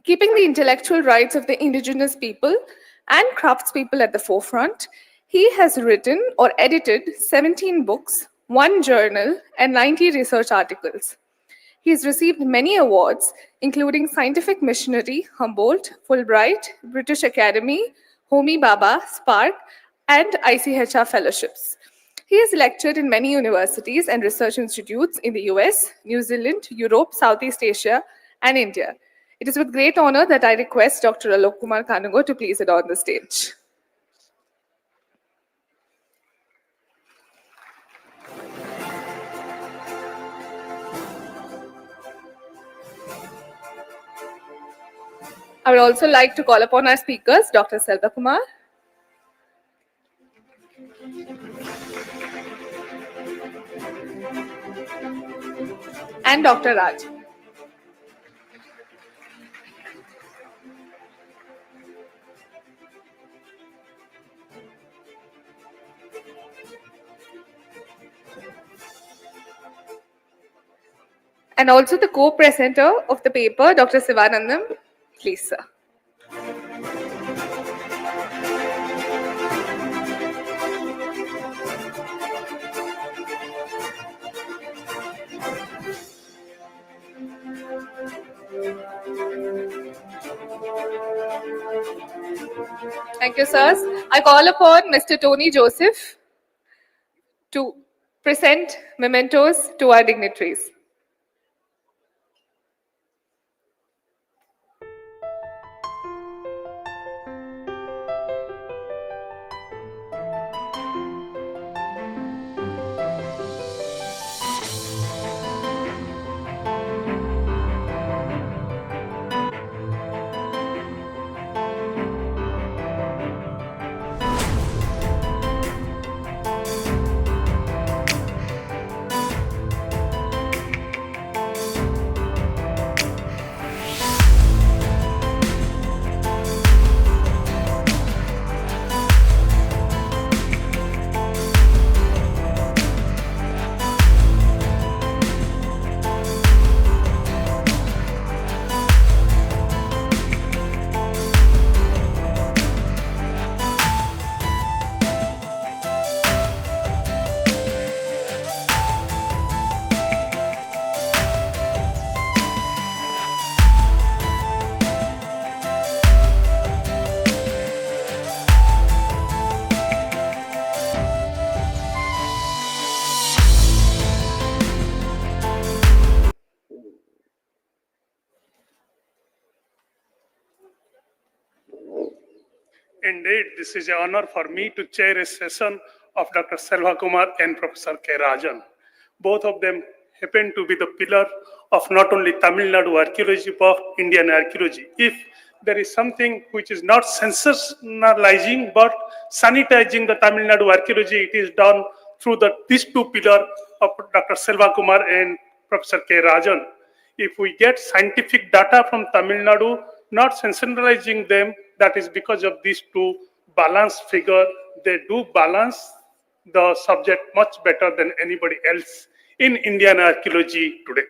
Keeping the intellectual rights of the indigenous people and craftspeople at the forefront, he has written or edited 17 books, 1 journal, and 90 research articles. He has received many awards, including Scientific Missionary, Humboldt, Fulbright, British Academy, Homi Bhabha, Spark, and ICHR fellowships. He has lectured in many universities and research institutes in the US, New Zealand, Europe, Southeast Asia, and India. It is with great honor that I request Dr. Selvakumar Kanugo to please adorn the stage. I would also like to call upon our speakers, Dr. Selvakumar, and Dr. Raj. And also the co-presenter of the paper, Dr. Sivanandam. Please, sir. Thank you, sirs. I call upon Mr. Tony Joseph to present mementos to our dignitaries. Indeed, this is an honor for me to chair a session of Dr. Selvakumar and Professor K. Rajan. Both of them happen to be the pillar of not only Tamil Nadu archaeology but Indian archaeology. If there is something which is not sensationalizing but sanitizing the Tamil Nadu archaeology, it is done through these two pillars of Dr. Selvakumar and Professor K. Rajan. If we get scientific data from Tamil Nadu, not sensationalizing them, that is because of these two balanced figure. They do balance the subject much better than anybody else in Indian archaeology today.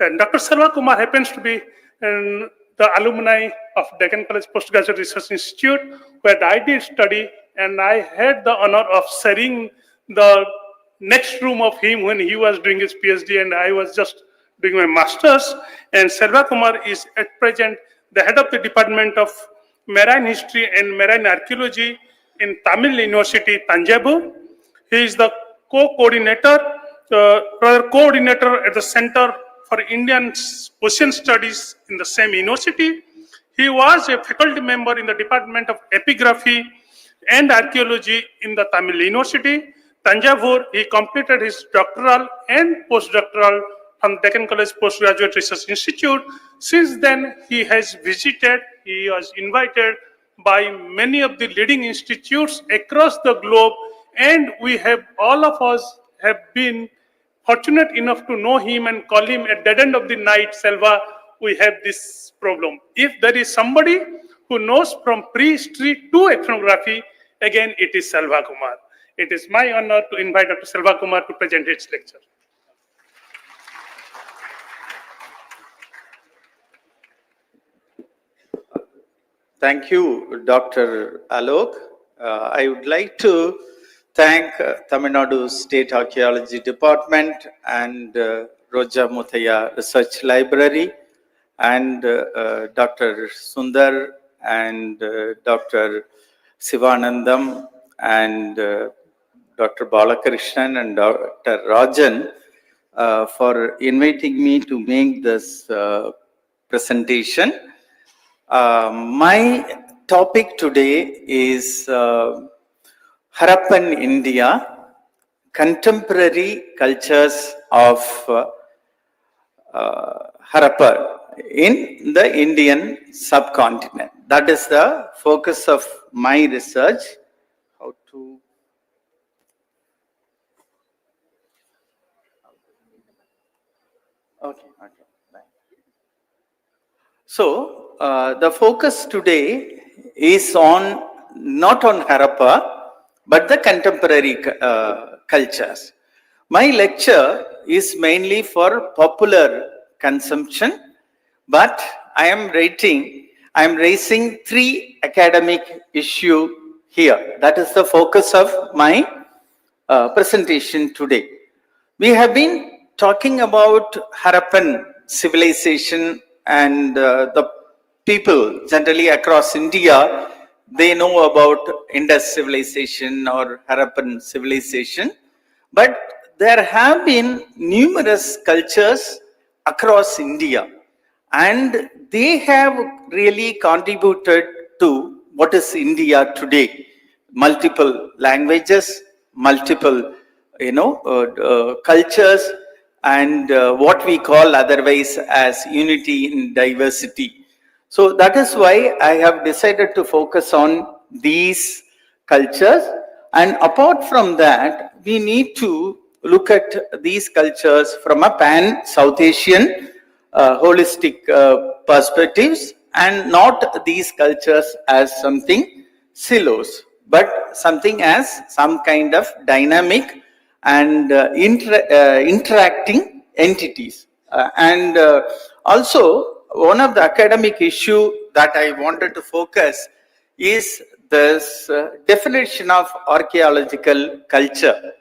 And Dr. Selvakumar happens to be the alumni of Deccan College Postgraduate Research Institute, where I did study, and I had the honor of sharing the next room of him when he was doing his PhD and I was just doing my master's. And Selvakumar is at present the head of the Department of Marine History and Marine Archaeology in Tamil University, Tanjavur. He is the coordinator at the Center for Indian Ocean Studies in the same university. He was a faculty member in the Department of Epigraphy and Archaeology in the Tamil University, Tanjavur. He completed his doctoral and postdoctoral from Deccan College Postgraduate Research Institute. Since then, he was invited by many of the leading institutes across the globe, and all of us have been fortunate enough to know him and call him at dead end of the night, Selva, we have this problem. If there is somebody who knows from prehistory to ethnography, again, it is Selvakumar. It is my honor to invite Dr. Selvakumar to present his lecture. Thank you, Dr. Alok. I would like to thank Tamil Nadu State Archaeology Department and Roja Muthaya Research Library and Dr. Sundar and Dr. Sivanandam and Dr. Balakrishnan and Dr. Rajan for inviting me to make this presentation. My topic today is Harappan India, contemporary cultures of Harappa in the Indian subcontinent. That is the focus of my research. How to So, the focus today is on not on Harappa, but the contemporary cultures. My lecture is mainly for popular consumption, but I am raising three academic issues here. That is the focus of my presentation today. We have been talking about Harappan civilization and the people generally across India, they know about Indus civilization or Harappan civilization, but there have been numerous cultures across India and they have really contributed to what is India today. Multiple languages, multiple cultures, and what we call otherwise as unity in diversity. So that is why I have decided to focus on these cultures, and apart from that we need to look at these cultures from a pan-South Asian holistic perspectives, and not these cultures as something silos, but something as some kind of dynamic and interacting entities. Also, one of the academic issue that I wanted to focus is this definition of archaeological culture.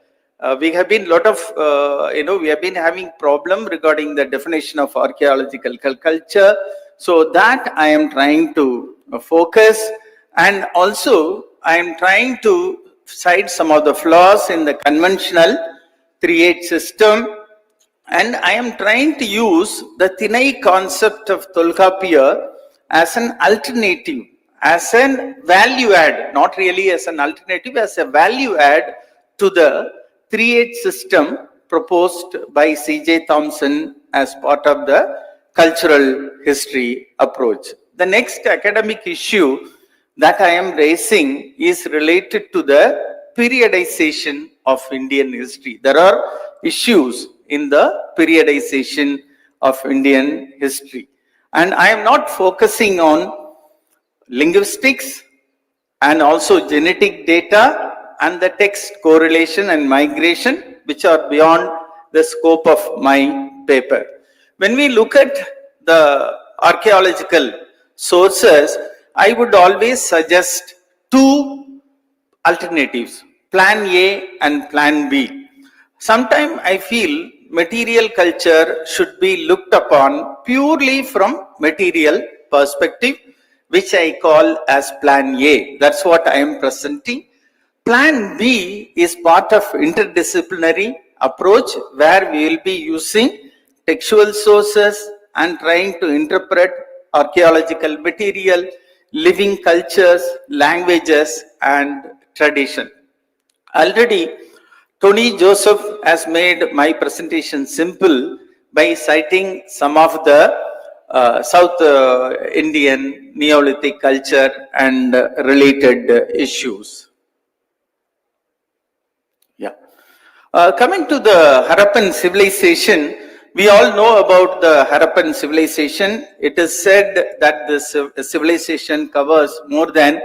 We have been we have been having problem regarding the definition of archaeological culture. So that I am trying to focus, and also I am trying to cite some of the flaws in the conventional 3H system, and I am trying to use the Thinai concept of Tolkapia as an alternative, as a value add, not really as an alternative, as a value add to the 3H system proposed by C.J. Thompson as part of the cultural history approach. The next academic issue that I am raising is related to the periodization of Indian history. There are issues in the periodization of Indian history. And I am not focusing on linguistics and also genetic data and the text correlation and migration, which are beyond the scope of my paper. When we look at the archaeological sources, I would always suggest two alternatives, plan A and plan B. Sometimes I feel material culture should be looked upon purely from material perspective, which I call as plan A. That's what I am presenting. Plan B is part of interdisciplinary approach where we will be using textual sources and trying to interpret archaeological material, living cultures, languages and tradition. Already, Tony Joseph has made my presentation simple by citing some of the South Indian Neolithic culture and related issues. Coming to the Harappan civilization, we all know about the Harappan civilization. It is said that this civilization covers more than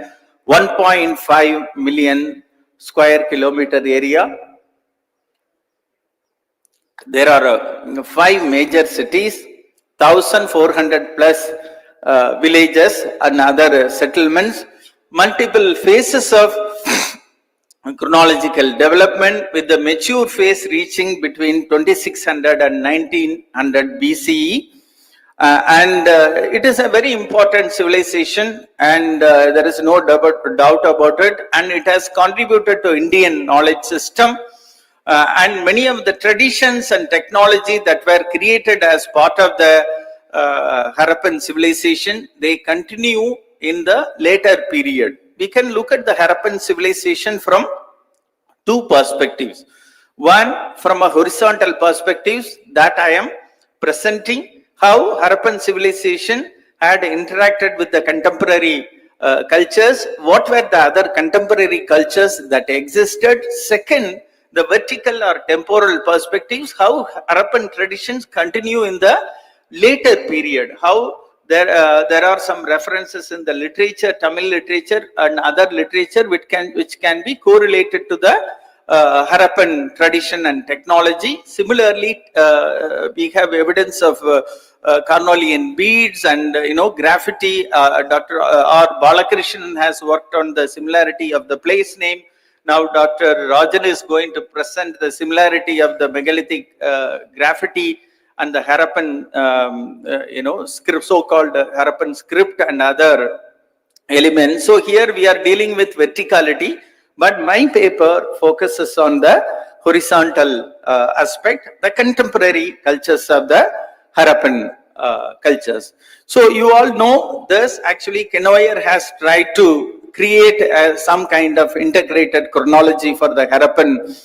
1.5 million square kilometer area. There are 5 major cities, 1,400 plus villages and other settlements, multiple phases of chronological development, with the mature phase reaching between 2600 and 1900 BCE. It is a very important civilization, and there is no doubt about it, and it has contributed to Indian knowledge system, and many of the traditions and technology that were created as part of the Harappan civilization, they continue in the later period. We can look at the Harappan civilization from two perspectives. One, from a horizontal perspective that I am presenting, how Harappan civilization had interacted with the contemporary cultures, what were the other contemporary cultures that existed. Second, the vertical or temporal perspectives, how Harappan traditions continue in the later period, how there are some references in the literature, Tamil literature and other literature which can be correlated to the Harappan tradition and technology. Similarly, we have evidence of Carnelian beads and graffiti. Dr. R. Balakrishnan has worked on the similarity of the place name. Now Dr. Rajan is going to present the similarity of the megalithic graffiti and the Harappan, script, so-called Harappan script and other elements. So here we are dealing with verticality, but my paper focuses on the horizontal aspect, the contemporary cultures of the Harappan cultures. So you all know this. Actually, Kenoyer has tried to create some kind of integrated chronology for the Harappan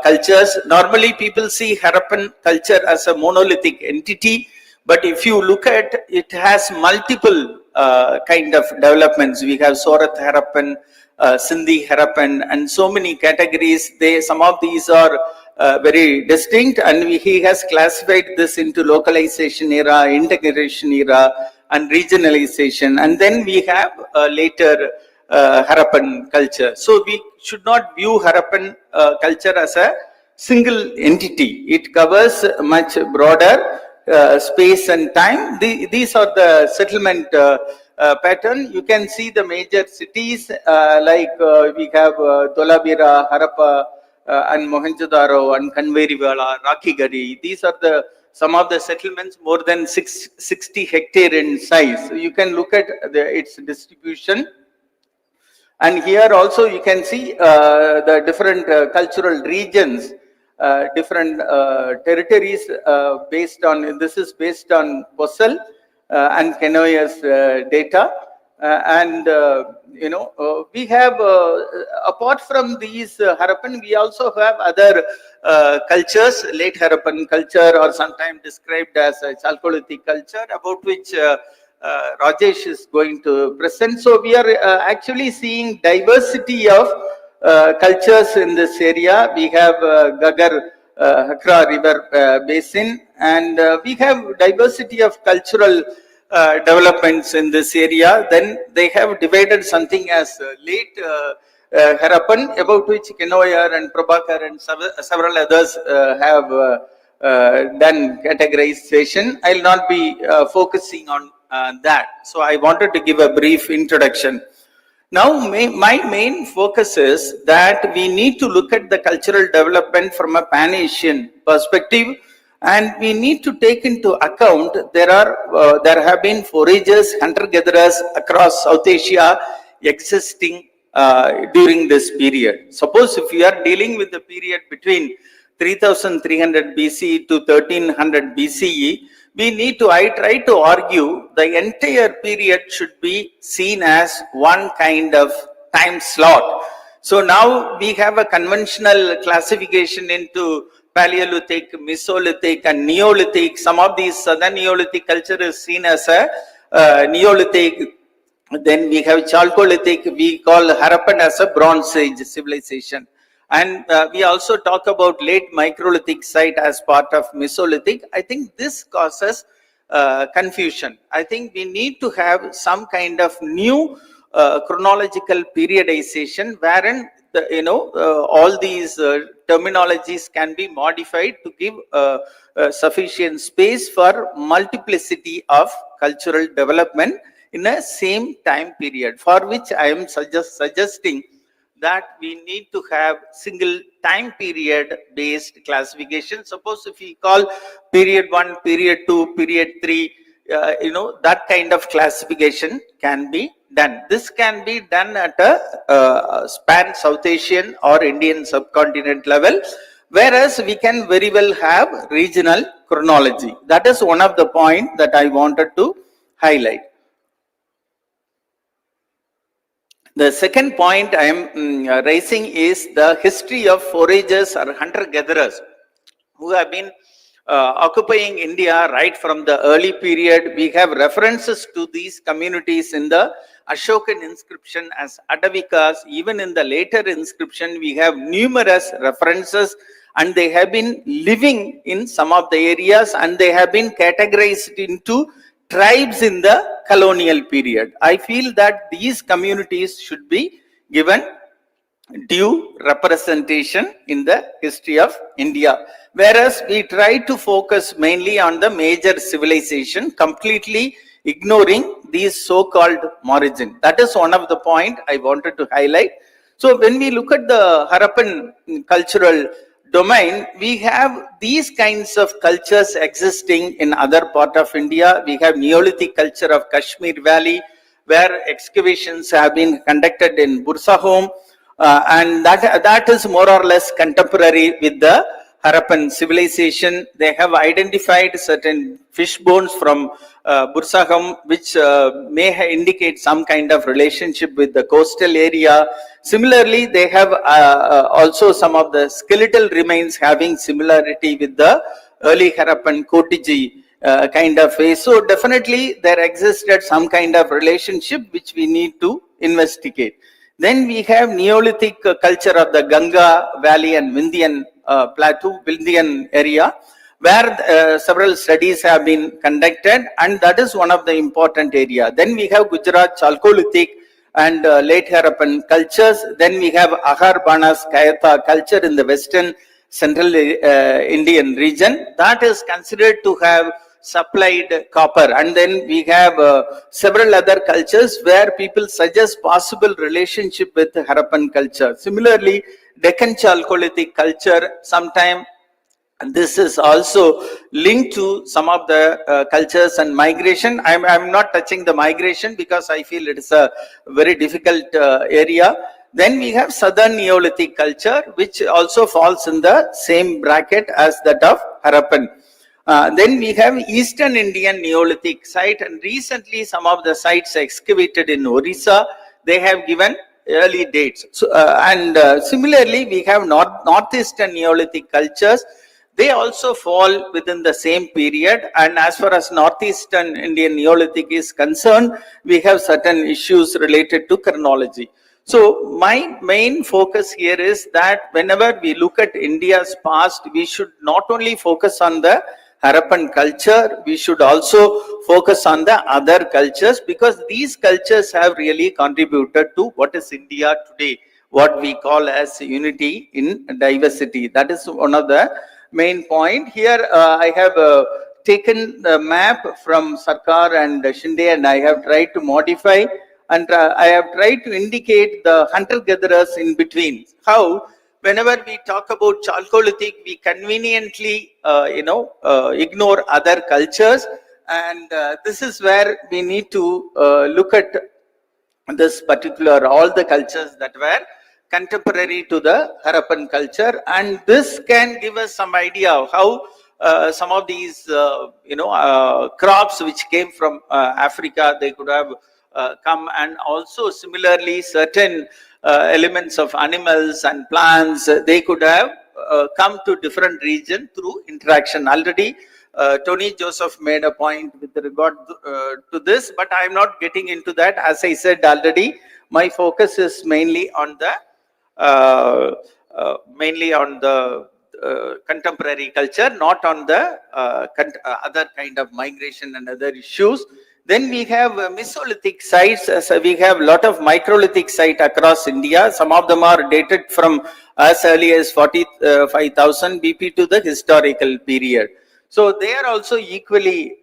cultures. Normally people see Harappan culture as a monolithic entity, but if you look at it, has multiple kind of developments. We have Sorath Harappan, Sindhi Harappan, and so many categories. Some of these are very distinct, and he has classified this into localization era, integration era, and regionalization. And then we have later Harappan culture. So we should not view Harappan culture as a single entity. It covers much broader space and time. These are the settlement pattern. You can see the major cities like we have Dholabira, Harappa, and Mohenjo-daro, and Kanveriwala, Rakhigarhi. These are some of the settlements more than 60 hectare in size. So you can look at its distribution. And here also you can see the different cultural regions, different territories based on, this is based on Bossel and Kenoyer's data. We have, apart from these Harappan, we also have other cultures, late Harappan culture, or sometimes described as a Chalcolithic culture, about which Rajesh is going to present. So we are actually seeing diversity of cultures in this area. We have Gagar Hakra River Basin, and we have diversity of cultural developments in this area. Then they have divided something as late Harappan, about which Kenoyer and Prabhakar and several others have done categorization. I will not be focusing on that. So I wanted to give a brief introduction. Now my main focus is that we need to look at the cultural development from a Pan-Asian perspective, and we need to take into account there have been foragers, hunter-gatherers across South Asia existing during this period. Suppose if you are dealing with the period between 3300 BCE to 1300 BCE, I try to argue the entire period should be seen as one kind of time slot. So now we have a conventional classification into Paleolithic, Mesolithic, and Neolithic. Some of these southern Neolithic culture is seen as a Neolithic. Then we have Chalcolithic. We call Harappan as a Bronze Age civilization. And we also talk about late Microlithic site as part of Mesolithic. I think this causes confusion. I think we need to have some kind of new chronological periodization wherein all these terminologies can be modified to give sufficient space for multiplicity of cultural development in a same time period, for which I am suggesting that we need to have single time period based classification. Suppose if we call period 1, period 2, period 3, that kind of classification can be done. This can be done at a span South Asian or Indian subcontinent level, whereas we can very well have regional chronology. That is one of the points that I wanted to highlight. The second point I am raising is the history of foragers or hunter-gatherers who have been occupying India right from the early period. We have references to these communities in the Ashokan inscription as Adavikas. Even in the later inscription, we have numerous references, and they have been living in some of the areas, and they have been categorized into tribes in the colonial period. I feel that these communities should be given due representation in the history of India, whereas we try to focus mainly on the major civilization, completely ignoring these so-called origin. That is one of the point I wanted to highlight. So when we look at the Harappan cultural domain, we have these kinds of cultures existing in other part of India. We have Neolithic culture of Kashmir Valley, where excavations have been conducted in Bursahom, and that is more or less contemporary with the Harappan civilization. They have identified certain fish bones from Bursahom, which may indicate some kind of relationship with the coastal area. Similarly, they have also some of the skeletal remains having similarity with the early Harappan Kotiji kind of way. So definitely there existed some kind of relationship which we need to investigate. Then we have Neolithic culture of the Ganga Valley and Vindhyan Plateau, Vindhyan area, where several studies have been conducted, and that is one of the important area. Then we have Gujarat Chalcolithic and late Harappan cultures. Then we have Ahar Banas Kayatha culture in the western central Indian region that is considered to have supplied copper. And then we have several other cultures where people suggest possible relationship with Harappan culture. Similarly, Deccan Chalcolithic culture, sometime this is also linked to some of the cultures and migration. I'm not touching the migration because I feel it is a very difficult area. Then we have Southern Neolithic culture, which also falls in the same bracket as that of Harappan. Then we have Eastern Indian Neolithic site, and recently some of the sites excavated in Orissa, they have given early dates. So, similarly, we have Northeastern Neolithic cultures. They also fall within the same period, and as far as Northeastern Indian Neolithic is concerned, we have certain issues related to chronology. So my main focus here is that whenever we look at India's past, we should not only focus on the Harappan culture, we should also focus on the other cultures, because these cultures have really contributed to what is India today, what we call as unity in diversity. That is one of the main point. Here I have taken the map from Sarkar and Shinde, and I have tried to modify, and I have tried to indicate the hunter-gatherers in between. How whenever we talk about Chalcolithic, we conveniently ignore other cultures, and this is where we need to look at this particular, all the cultures that were contemporary to the Harappan culture, and this can give us some idea of how some of these crops which came from Africa, they could have come, and also similarly certain elements of animals and plants, they could have come to different region through interaction. Already Tony Joseph made a point with regard to this, but I am not getting into that. As I said already, my focus is mainly on the contemporary culture, not on the other kind of migration and other issues. Then we have Mesolithic sites. So we have a lot of microlithic sites across India. Some of them are dated from as early as 45,000 BP to the historical period. So they are also equally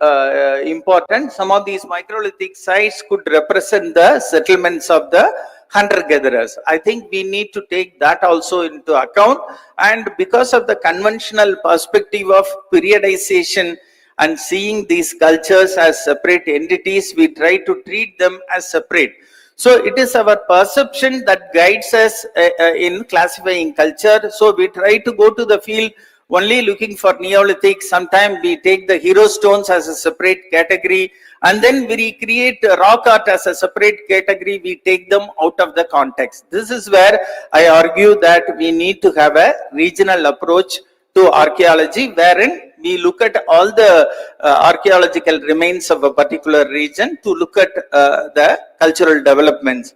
important. Some of these microlithic sites could represent the settlements of the hunter-gatherers. I think we need to take that also into account. And because of the conventional perspective of periodization and seeing these cultures as separate entities, we try to treat them as separate. So it is our perception that guides us in classifying culture. So we try to go to the field only looking for Neolithic. Sometimes we take the hero stones as a separate category, and then we recreate rock art as a separate category. We take them out of the context. This is where I argue that we need to have a regional approach to archaeology, wherein we look at all the archaeological remains of a particular region to look at the cultural developments,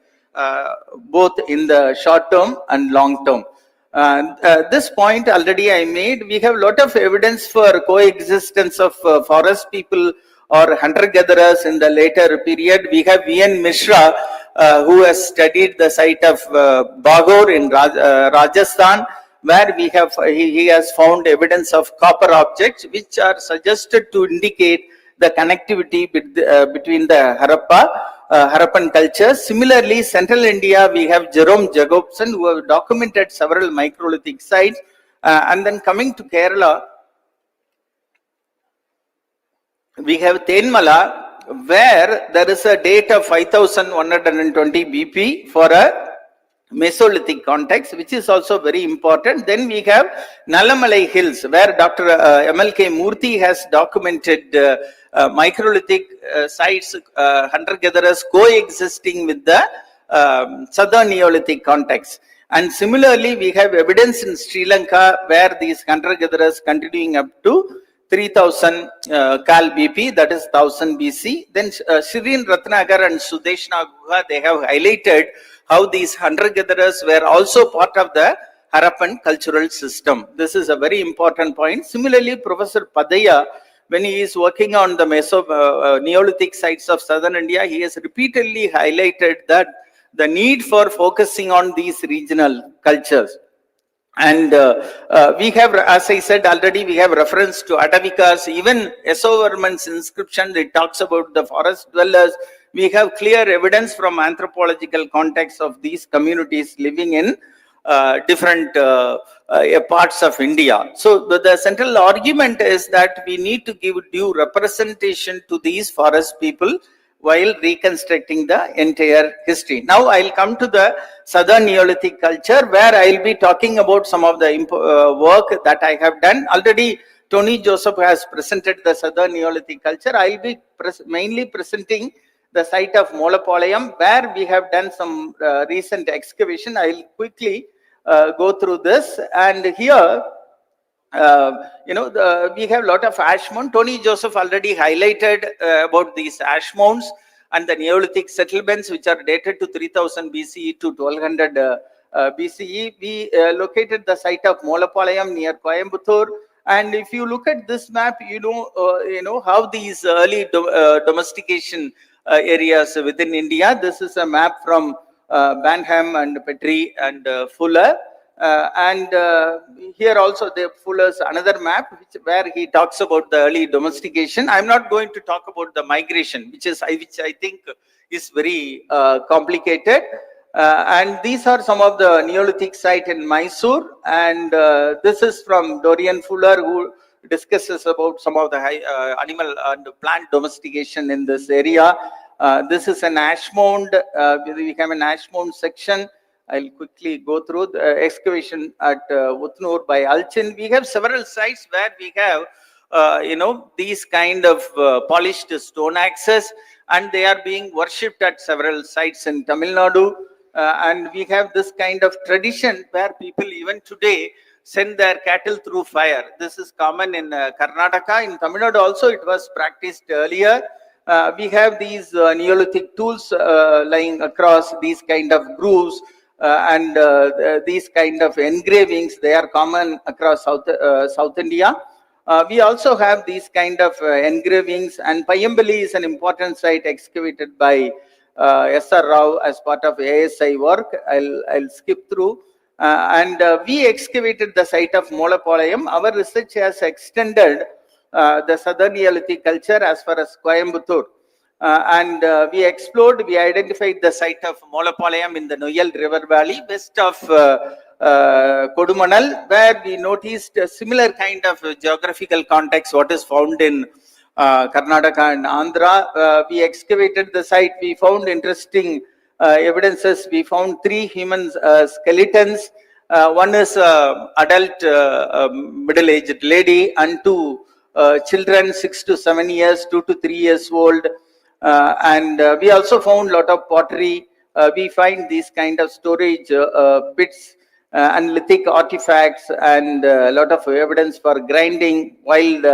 both in the short term and long term. This point already I made. We have a lot of evidence for coexistence of forest people or hunter-gatherers in the later period. We have V.N. Mishra, who has studied the site of Bagor in Rajasthan, where we have he has found evidence of copper objects which are suggested to indicate the connectivity between the Harappan culture. Similarly, Central India, we have Jerome Jacobson, who have documented several microlithic sites. And then coming to Kerala, we have Tenmala, where there is a date of 5120 BP for a Mesolithic context, which is also very important. Then we have Nalamalai Hills, where Dr. M.L.K. Murthy has documented microlithic sites, hunter-gatherers coexisting with the southern Neolithic context. And similarly, we have evidence in Sri Lanka where these hunter-gatherers continuing up to 3000 Kal BP, that is 1000 BC. Then Shirin Ratnagar and Sudeshna Guha, they have highlighted how these hunter-gatherers were also part of the Harappan cultural system. This is a very important point. Similarly, Professor Padaya, when he is working on the Neolithic sites of southern India, he has repeatedly highlighted that the need for focusing on these regional cultures. And we have, as I said already, we have reference to Atavikas. Even Yasovarman's inscription, it talks about the forest dwellers. We have clear evidence from anthropological context of these communities living in different parts of India. So the central argument is that we need to give due representation to these forest people while reconstructing the entire history. Now I'll come to the southern Neolithic culture, where I'll be talking about some of the work that I have done. Already Tony Joseph has presented the southern Neolithic culture. I'll be mainly presenting the site of Molapalayam, where we have done some recent excavation. I'll quickly go through this. And here, we have a lot of ash mound. Tony Joseph already highlighted about these ash mounds and the Neolithic settlements, which are dated to 3000 BCE to 1200 BCE. We located the site of Molapalayam near Coimbatore. And if you look at this map, you know how these early domestication areas within India. This is a map from Banham and Petrie and Fuller. And here also Fuller's another map where he talks about the early domestication. I'm not going to talk about the migration, which I think is very complicated. And these are some of the Neolithic site in Mysore. And this is from Dorian Fuller, who discusses about some of the animal and plant domestication in this area. This is an ash mound. We have an ash mound section. I'll quickly go through the excavation at Utnur by Alchin. We have several sites where we have, these kind of polished stone axes, and they are being worshipped at several sites in Tamil Nadu. And we have this kind of tradition where people even today send their cattle through fire. This is common in Karnataka. In Tamil Nadu also it was practiced earlier. We have these Neolithic tools lying across these kind of grooves. And these kind of engravings, they are common across South India. We also have these kind of engravings, and Payambali is an important site excavated by S.R. Rao as part of ASI work. I'll skip through. We excavated the site of Molapalayam. Our research has extended the southern Neolithic culture as far as Coimbatore. We explored, we identified the site of Molapalayam in the Noyal River Valley, west of Kodumanal, where we noticed a similar kind of geographical context, what is found in Karnataka and Andhra. We excavated the site, we found interesting evidences. We found 3 human skeletons. One is adult middle-aged lady, and 2 children 6 to 7 years, 2 to 3 years old. We also found a lot of pottery. We find these kind of storage pits and lithic artifacts, and a lot of evidence for grinding wild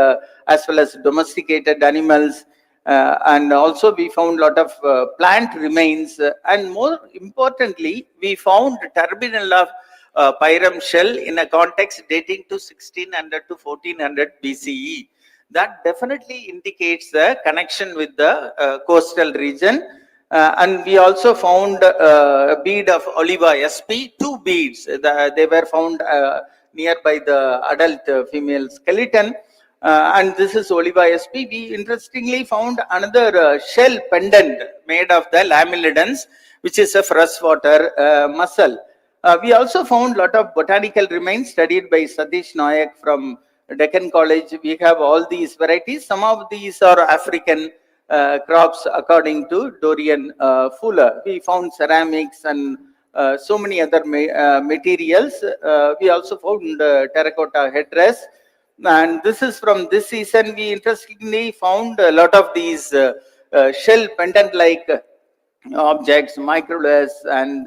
as well as domesticated animals. And also we found a lot of plant remains, and more importantly, we found terminal of pyram shell in a context dating to 1600 to 1400 BCE. That definitely indicates the connection with the coastal region. And we also found a bead of Oliva sp, 2 beads. They were found nearby the adult female skeleton. And this is Oliva sp. We interestingly found another shell pendant made of the lamellidans, which is a freshwater mussel. We also found a lot of botanical remains studied by Satish Nayak from Deccan College. We have all these varieties. Some of these are African crops according to Dorian Fuller. We found ceramics and so many other materials. We also found terracotta headdress. And this is from this season. We interestingly found a lot of these shell pendant-like objects, microliths and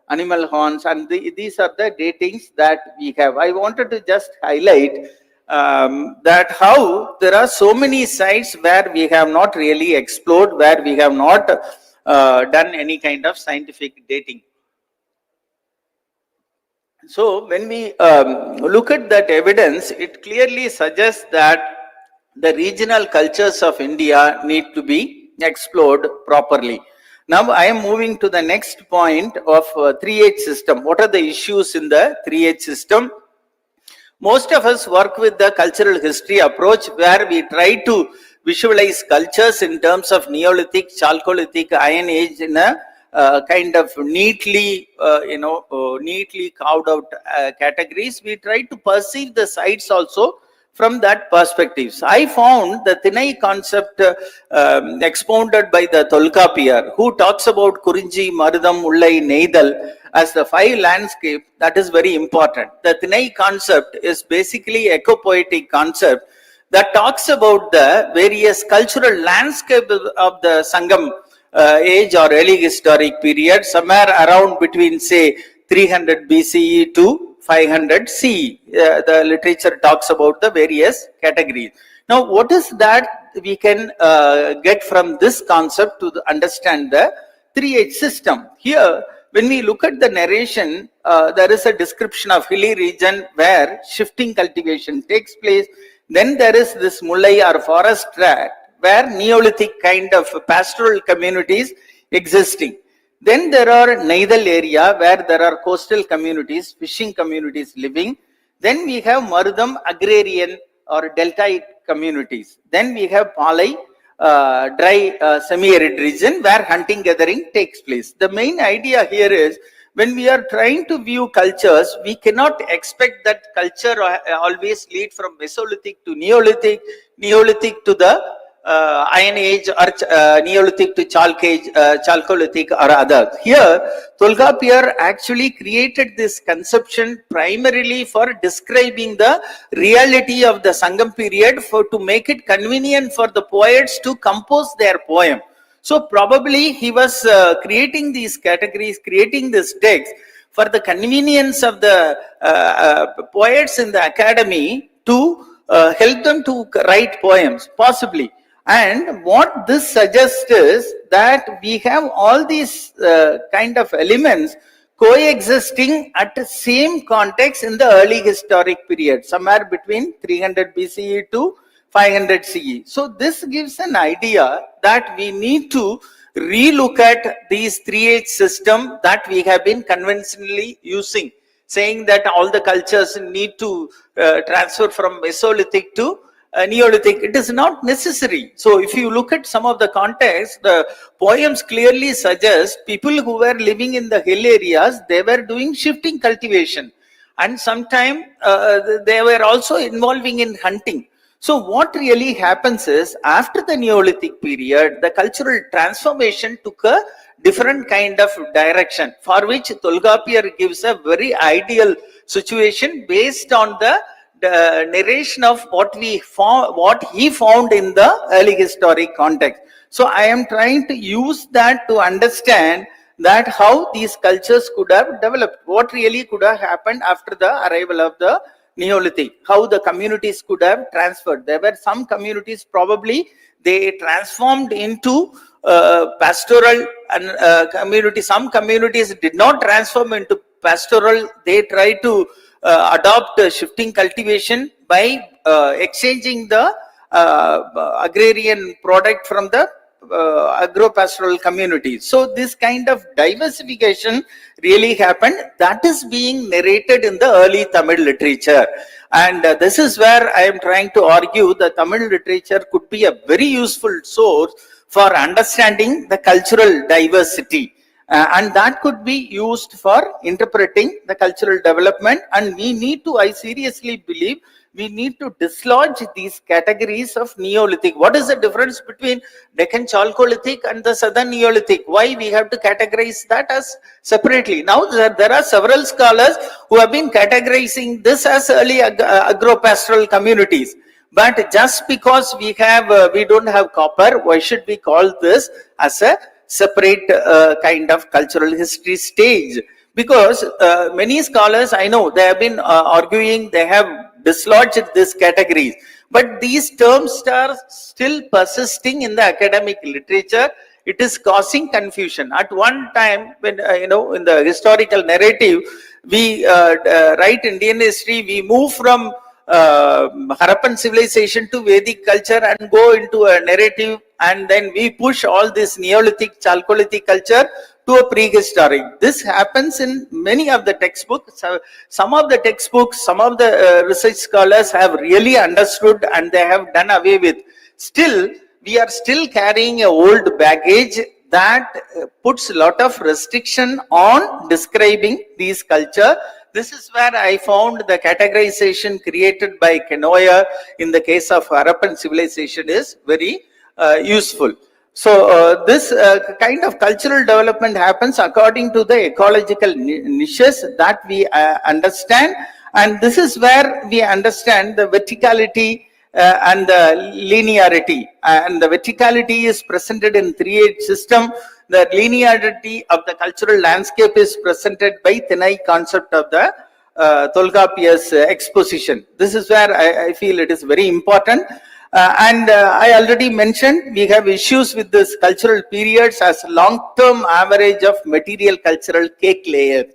animal horns, and these are the datings that we have. I wanted to just highlight that how there are so many sites where we have not really explored, where we have not done any kind of scientific dating. So when we look at that evidence, it clearly suggests that the regional cultures of India need to be explored properly. Now I am moving to the next point of 3H system. What are the issues in the 3H system? Most of us work with the cultural history approach, where we try to visualize cultures in terms of Neolithic, Chalcolithic, Iron Age in a kind of neatly, neatly carved out categories. We try to perceive the sites also from that perspective. So I found the Thinai concept expounded by the Tolkappiyar, who talks about Kurinji, Marudam, Ullai, Neidal as the 5 landscape. That is very important. The Thinai concept is basically eco-poetic concept that talks about the various cultural landscape of the Sangam age or early historic period, somewhere around between say 300 BCE to 500 CE. The literature talks about the various categories. Now, what is that we can get from this concept to understand the 3H system? Here, when we look at the narration, there is a description of hilly region where shifting cultivation takes place. Then there is this Mullai or forest tract where Neolithic kind of pastoral communities existing. Then there are Neidal area where there are coastal communities, fishing communities living. Then we have Marudam agrarian or deltaic communities. Then we have Palai, dry semi-arid region where hunting gathering takes place. The main idea here is, when we are trying to view cultures, we cannot expect that culture always lead from Mesolithic to Neolithic, Neolithic to the Iron Age, or Neolithic to Chalcolithic or other. Here, Tolkappiyar actually created this conception primarily for describing the reality of the Sangam period, to make it convenient for the poets to compose their poem. So probably he was creating these categories, creating this text for the convenience of the poets in the academy to help them to write poems, possibly. And what this suggests is that we have all these kind of elements coexisting at the same context in the early historic period, somewhere between 300 BCE to 500 CE. So this gives an idea that we need to relook at these 3H system that we have been conventionally using, saying that all the cultures need to transfer from Mesolithic to Neolithic. It is not necessary. So if you look at some of the context, the poems clearly suggest people who were living in the hill areas, they were doing shifting cultivation, and sometimes they were also involving in hunting. So what really happens is, after the Neolithic period, the cultural transformation took a different kind of direction, for which Tolgapiyar gives a very ideal situation based on the narration of what he found in the early historic context. So I am trying to use that to understand that how these cultures could have developed, what really could have happened after the arrival of the Neolithic, how the communities could have transferred. There were some communities probably they transformed into pastoral and community. Some communities did not transform into pastoral. They tried to adopt shifting cultivation by exchanging the agrarian product from the agro-pastoral community. So this kind of diversification really happened. That is being narrated in the early Tamil literature. And this is where I am trying to argue that Tamil literature could be a very useful source for understanding the cultural diversity. And that could be used for interpreting the cultural development. And we need to, I seriously believe, we need to dislodge these categories of Neolithic. What is the difference between Deccan Chalcolithic and the Southern Neolithic? Why we have to categorize that as separately? Now there are several scholars who have been categorizing this as early agro-pastoral communities. But just because we don't have copper, why should we call this as a separate kind of cultural history stage? Because many scholars, I know, they have been arguing, they have dislodged these categories, but these terms are still persisting in the academic literature. It is causing confusion. At one time, when in the historical narrative, we write Indian history, we move from Harappan civilization to Vedic culture and go into a narrative, and then we push all this Neolithic, Chalcolithic culture to a prehistoric. This happens in many of the textbooks. Some of the textbooks, some of the research scholars have really understood and they have done away with. Still, we are still carrying an old baggage that puts a lot of restriction on describing these culture. This is where I found the categorization created by Kenoyer in the case of Harappan civilization is very useful. So this kind of cultural development happens according to the ecological niches that we understand, and this is where we understand the verticality and the linearity. And the verticality is presented in 3H system. The linearity of the cultural landscape is presented by Chennai concept of the Tolgapiyar's exposition. This is where I feel it is very important. And I already mentioned we have issues with this cultural periods as long-term average of material cultural cake layer.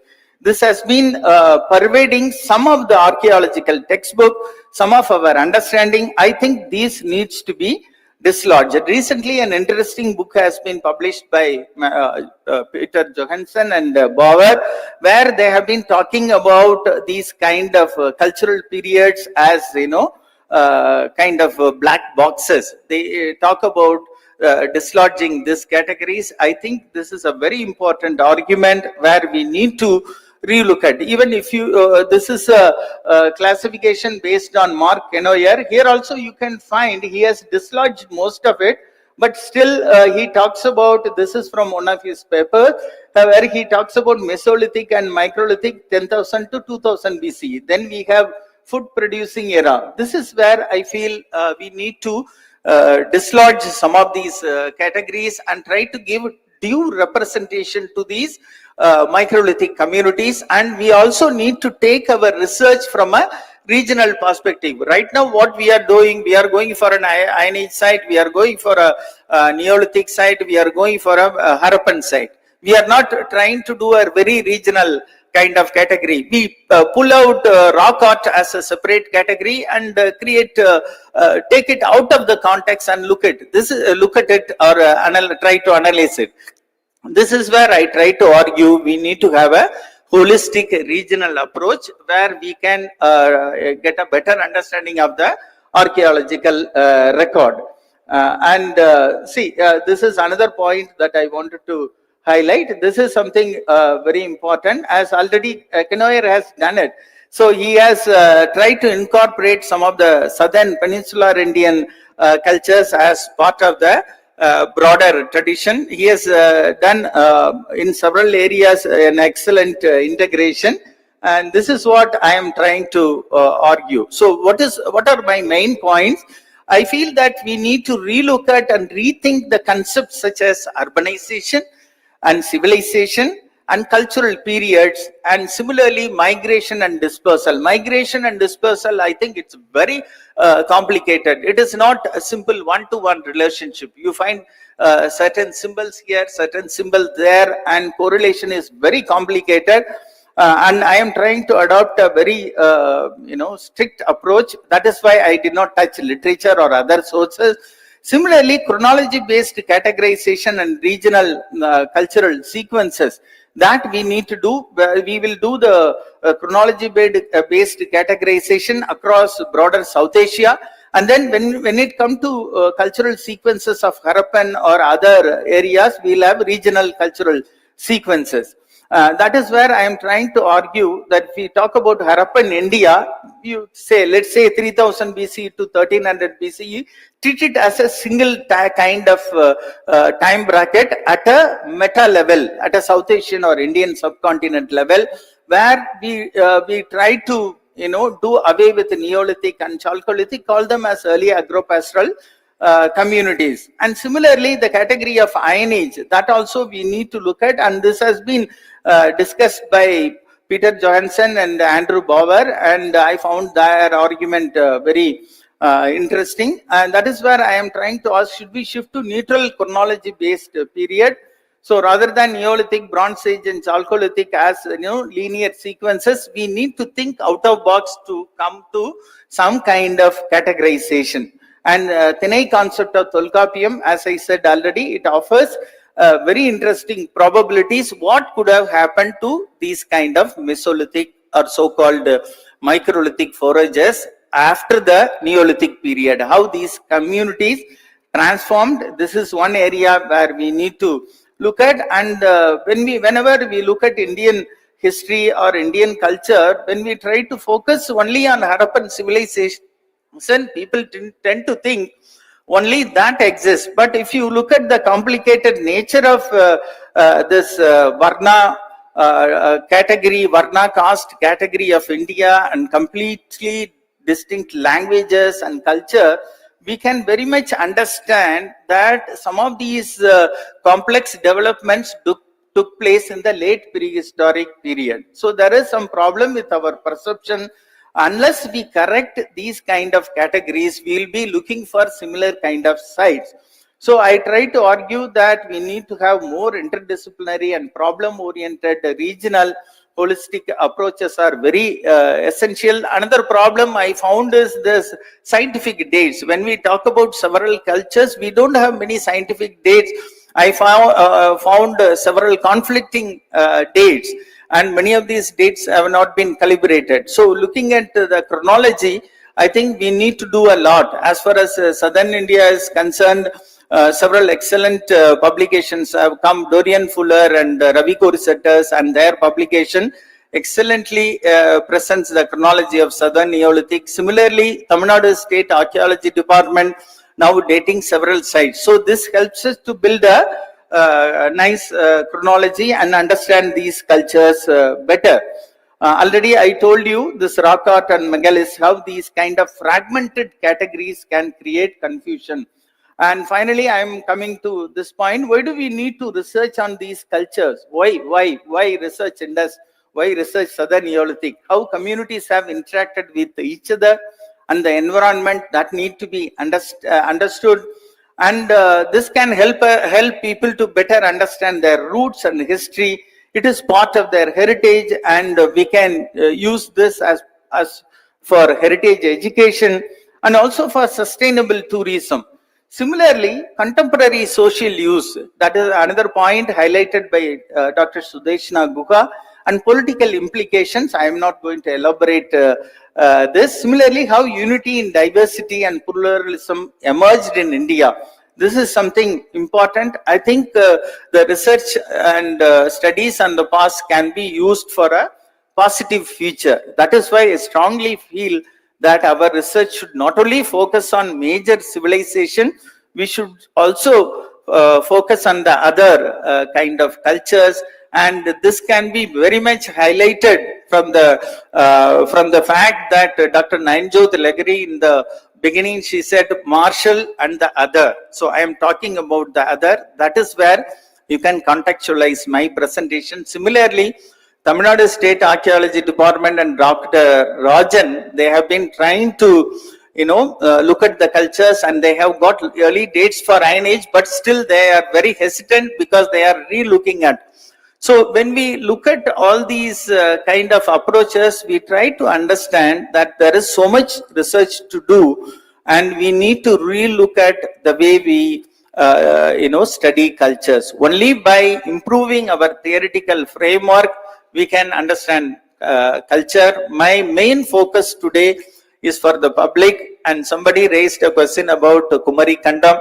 This has been pervading some of the archaeological textbook, some of our understanding. I think these needs to be dislodged. Recently, an interesting book has been published by Peter Johansson and Bauer, where they have been talking about these kind of cultural periods as, kind of black boxes. They talk about dislodging these categories. I think this is a very important argument where we need to relook at. Even if you, this is a classification based on Mark Kenoyer. Here also you can find he has dislodged most of it, but still he talks about, this is from one of his papers, where he talks about Mesolithic and Microlithic 10,000 to 2000 BC. Then we have food producing era. This is where I feel we need to dislodge some of these categories and try to give due representation to these microlithic communities. And we also need to take our research from a regional perspective. Right now what we are doing, we are going for an Iron Age site, we are going for a Neolithic site, we are going for a Harappan site. We are not trying to do a very regional kind of category. We pull out rock art as a separate category and take it out of the context and look at it or try to analyze it. This is where I try to argue we need to have a holistic regional approach where we can get a better understanding of the archaeological record. This is another point that I wanted to highlight. This is something very important, as already Kenoyer has done it. So he has tried to incorporate some of the southern peninsular Indian cultures as part of the broader tradition. He has done in several areas an excellent integration, and this is what I am trying to argue. So what are my main points? I feel that we need to relook at and rethink the concepts such as urbanization and civilization and cultural periods, and similarly migration and dispersal. Migration and dispersal, I think it's very complicated. It is not a simple one-to-one relationship. You find certain symbols here, certain symbols there, and correlation is very complicated. And I am trying to adopt a very strict approach. That is why I did not touch literature or other sources. Similarly, chronology-based categorization and regional cultural sequences, that we need to do. We will do the chronology-based categorization across broader South Asia. And then when it comes to cultural sequences of Harappan or other areas, we'll have regional cultural sequences. That is where I am trying to argue that if we talk about Harappan India, let's say 3000 BCE to 1300 BCE, treat it as a single kind of time bracket at a meta level, at a South Asian or Indian subcontinent level, where we try to do away with the Neolithic and Chalcolithic, call them as early agropastoral communities. And similarly, the category of Iron Age, that also we need to look at, and this has been discussed by Peter Johansson and Andrew Bauer, and I found their argument very interesting. And that is where I am trying to ask, should we shift to neutral chronology based period? So rather than Neolithic, Bronze Age and Chalcolithic as linear sequences, we need to think out of box to come to some kind of categorization. And Chennai concept of Tolkappiyam, as I said already, it offers very interesting probabilities what could have happened to these kind of Mesolithic or so-called microlithic forages after the Neolithic period, how these communities transformed. This is one area where we need to look at. And whenever we look at Indian history or Indian culture, when we try to focus only on Harappan civilization, people tend to think only that exists. But if you look at the complicated nature of this Varna category, Varna caste category of India, and completely distinct languages and culture, we can very much understand that some of these complex developments took place in the late prehistoric period. So there is some problem with our perception. Unless we correct these kind of categories, we will be looking for similar kind of sites. So I try to argue that we need to have more interdisciplinary and problem-oriented regional holistic approaches are very essential. Another problem I found is this scientific dates. When we talk about several cultures, we don't have many scientific dates. I found several conflicting dates, and many of these dates have not been calibrated. So looking at the chronology, I think we need to do a lot. As far as southern India is concerned, several excellent publications have come. Dorian Fuller and Ravi Korisetters and their publication excellently presents the chronology of southern Neolithic. Similarly, Tamil Nadu State Archaeology Department now dating several sites. So this helps us to build a nice chronology and understand these cultures better. Already I told you this rock art and megaliths, how these kind of fragmented categories can create confusion. And finally, I am coming to this point. Why do we need to research on these cultures? Why research Indus? Why research Southern Neolithic? How communities have interacted with each other and the environment, that need to be understood. And this can help people to better understand their roots and history. It is part of their heritage, and we can use this as for heritage education and also for sustainable tourism. Similarly, contemporary social use, that is another point highlighted by Dr. Sudeshna Guha, and political implications. I am not going to elaborate this. Similarly, how unity in diversity and pluralism emerged in India. This is something important. I think the research and studies on the past can be used for a positive future. That is why I strongly feel that our research should not only focus on major civilization, we should also focus on the other kind of cultures, and this can be very much highlighted from the fact that Dr. Nainjot Legri in the beginning, she said Marshall and the other. So I am talking about the other. That is where you can contextualize my presentation. Similarly, Tamil Nadu State Archaeology Department and Dr. Rajan, they have been trying to, look at the cultures, and they have got early dates for Iron Age, but still they are very hesitant because they are re-looking at. So when we look at all these kind of approaches, we try to understand that there is so much research to do, and we need to re-look at the way we study cultures. Only by improving our theoretical framework, we can understand culture. My main focus today is for the public, and somebody raised a question about Kumari Kandam,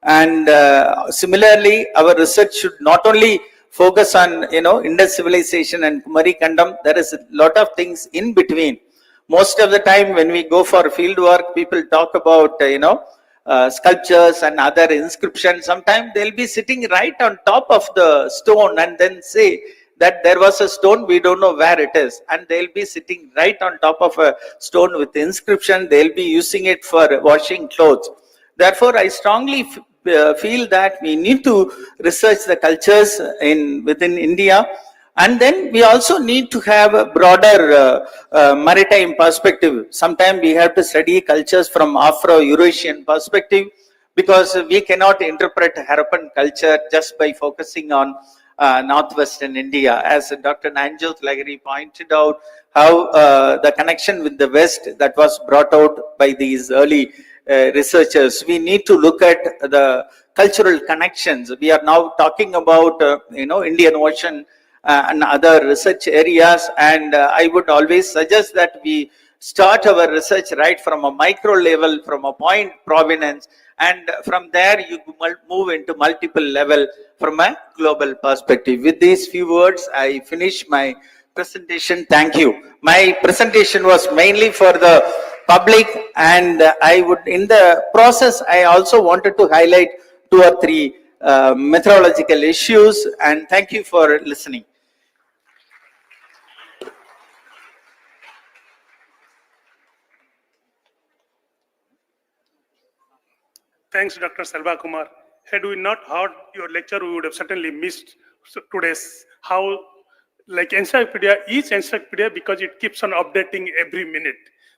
and similarly, our research should not only focus on Indus civilization and Kumari Kandam. There is a lot of things in between. Most of the time when we go for field work, people talk about sculptures and other inscriptions. Sometimes they'll be sitting right on top of the stone and then say that there was a stone, we don't know where it is, and they'll be sitting right on top of a stone with the inscription. They'll be using it for washing clothes. Therefore, I strongly feel that we need to research the cultures within India, and then we also need to have a broader maritime perspective. Sometimes we have to study cultures from Afro-Eurasian perspective, because we cannot interpret Harappan culture just by focusing on northwestern India. As Dr. Nainjot Legri pointed out, how the connection with the West that was brought out by these early researchers. We need to look at the cultural connections. We are now talking about Indian Ocean and other research areas, and I would always suggest that we start our research right from a micro level, from a point provenance, and from there you move into multiple level from a global perspective. With these few words, I finish my presentation. Thank you. My presentation was mainly for the public, and I would, in the process, I also wanted to highlight 2 or 3 methodological issues, and thank you for listening. Thanks, Dr. Selvakumar. Had we not heard your lecture, we would have certainly missed today's how, like encyclopedia, each encyclopedia, because it keeps on updating every minute.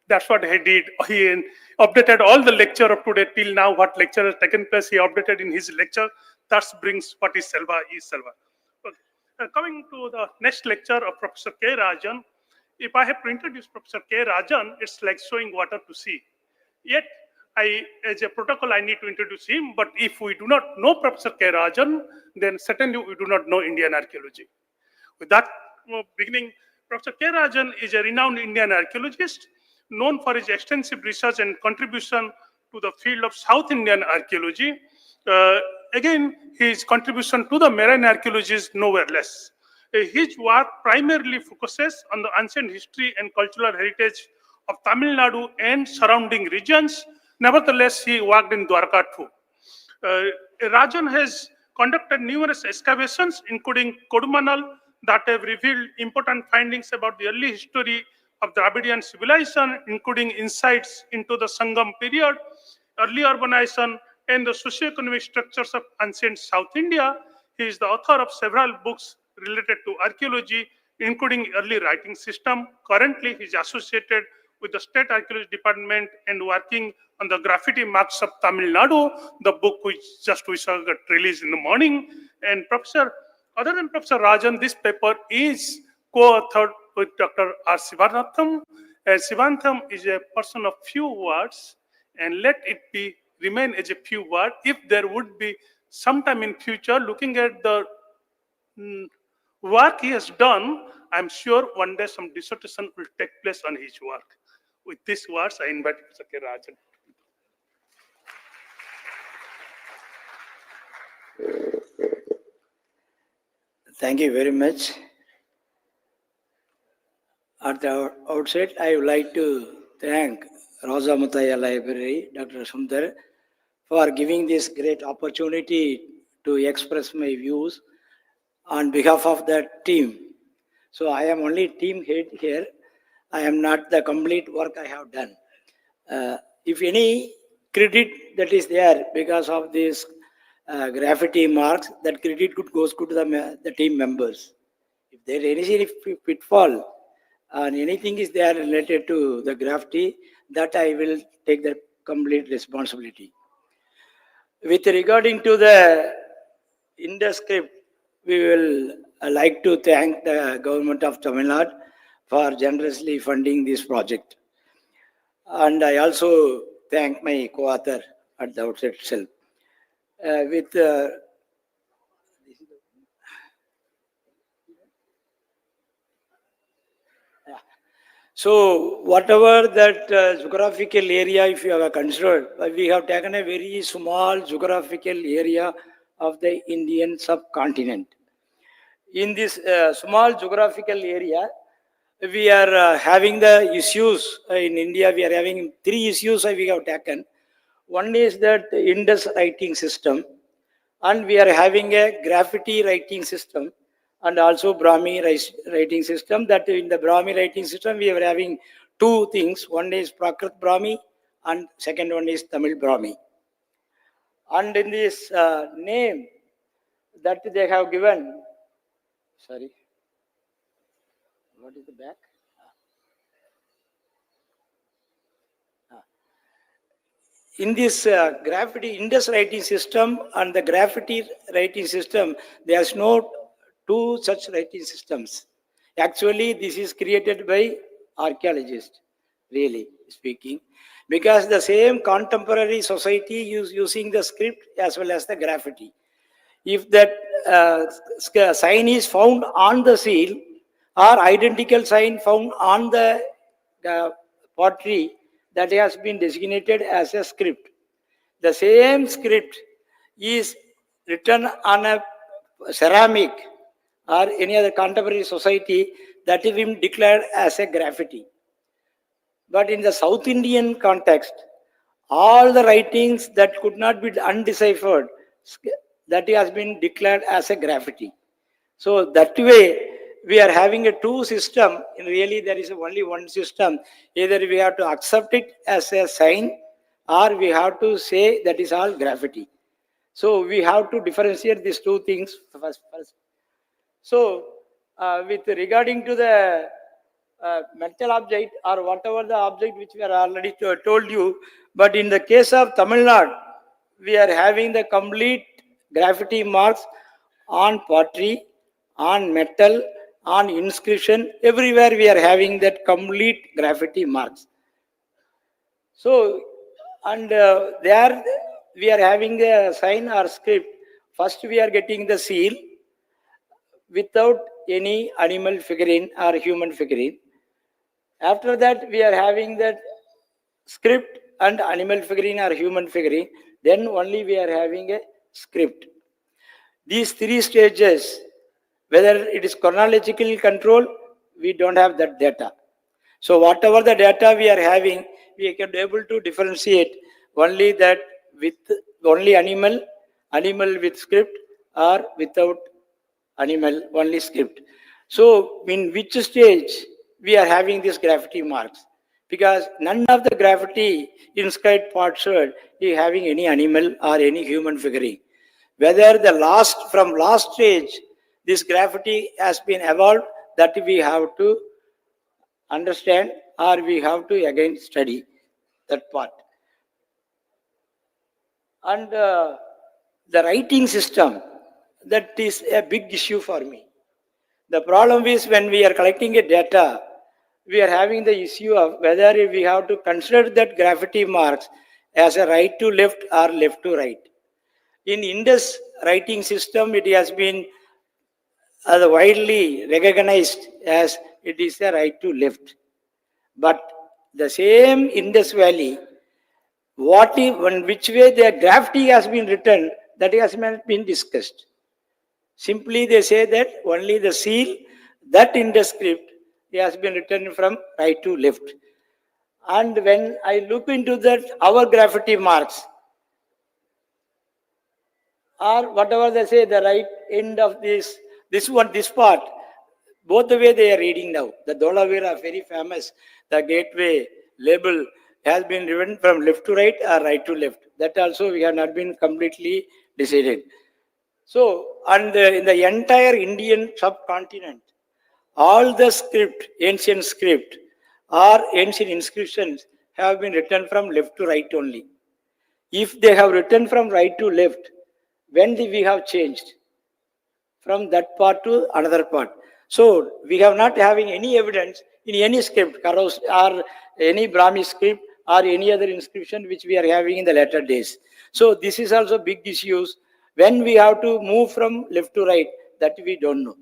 That's what he did. He updated all the lecture of today till now. What lecture has taken place, he updated in his lecture. That brings what is Selva is Selva. Okay. Coming to the next lecture of Professor K. Rajan. If I have to introduce Professor K. Rajan, it's like showing water to sea. Yet, as a protocol, I need to introduce him. But if we do not know Professor K. Rajan, then certainly we do not know Indian archaeology. With that beginning, Professor K. Rajan is a renowned Indian archaeologist, known for his extensive research and contribution to the field of South Indian archaeology. Again, his contribution to the marine archaeology is nowhere less. His work primarily focuses on the ancient history and cultural heritage of Tamil Nadu and surrounding regions. Nevertheless, he worked in Dwarka too. Rajan has conducted numerous excavations, including Kodumanal, that have revealed important findings about the early history of Dravidian civilization, including insights into the Sangam period, early urbanization, and the socioeconomic structures of ancient South India. He is the author of several books related to archaeology, including early writing system. Currently, he is associated with the State Archaeology Department and working on the graffiti marks of Tamil Nadu, the book which we saw got released in the morning. And other than Professor Rajan, this paper is co-authored with Dr. R. Sivanathan. Sivanathan is a person of few words, and let it remain as a few words. If there would be sometime in future, looking at the work he has done, I'm sure one day some dissertation will take place on his work. With these words, I invite Professor K. Rajan. Thank you very much. At the outset, I would like to thank Rajan Library, Dr. Sundar, for giving this great opportunity to express my views on behalf of the team. So I am only team head here. I am not the complete work I have done. If any credit that is there because of this graffiti marks, that credit goes to the team members. If there is any pitfall and anything is there related to the graffiti, that I will take the complete responsibility. With regarding to the Indus script, we will like to thank the government of Tamil Nadu for generously funding this project. And I also thank my co-author at the outset itself. So whatever that geographical area, if you have considered, we have taken a very small geographical area of the Indian subcontinent. In this small geographical area, we are having the issues in India. We are having 3 issues we have taken. One is that Indus writing system, and we are having a graffiti writing system, and also Brahmi writing system. That in the Brahmi writing system, we are having 2 things. One is Prakrit Brahmi, and second one is Tamil Brahmi. And in this name that they have given, sorry, what is the back? In this graffiti Indus writing system and the graffiti writing system, there's no 2 such writing systems. Actually, this is created by archaeologists, really speaking, because the same contemporary society is using the script as well as the graffiti. If that sign is found on the seal or identical sign found on the pottery, that has been designated as a script. The same script is written on a ceramic or any other contemporary society, that is been declared as a graffiti. But in the South Indian context, all the writings that could not be undeciphered, that has been declared as a graffiti. So that way, we are having a 2 system, and really there is only one system. Either we have to accept it as a sign, or we have to say that is all graffiti. So we have to differentiate these 2 things first. So with regarding to the metal object or whatever the object which we are already told you, but in the case of Tamil Nadu, we are having the complete graffiti marks on pottery, on metal, on inscription. Everywhere we are having that complete graffiti marks. So, and there we are having the sign or script. First we are getting the seal without any animal figurine or human figurine. After that we are having that script and animal figurine or human figurine. Then only we are having a script. These 3 stages, whether it is chronological control, we don't have that data. So whatever the data we are having, we can be able to differentiate only that with only animal with script, or without animal, only script. So in which stage we are having these graffiti marks? Because none of the graffiti inscribed potsherd is having any animal or any human figurine. Whether from last stage, this graffiti has been evolved, that we have to understand or we have to again study that part. And the writing system, that is a big issue for me. The problem is when we are collecting a data, we are having the issue of whether we have to consider that graffiti marks as a right to left or left to right. In Indus writing system, it has been widely recognized as it is a right to left. But the same Indus Valley, in which way the graffiti has been written, that has not been discussed. Simply they say that only the seal, that in the script, has been written from right to left. And when I look into that, our graffiti marks, or whatever they say, the right end of this part, both the way they are reading now. The Dolavira, very famous, the gateway label has been written from left to right or right to left. That also we have not been completely decided. So, and in the entire Indian subcontinent, all the script, ancient script or ancient inscriptions have been written from left to right only. If they have written from right to left, when we have changed from that part to another part? So we have not having any evidence in any script, Karos or any Brahmi script or any other inscription which we are having in the later days. So this is also big issues. When we have to move from left to right, that we don't know.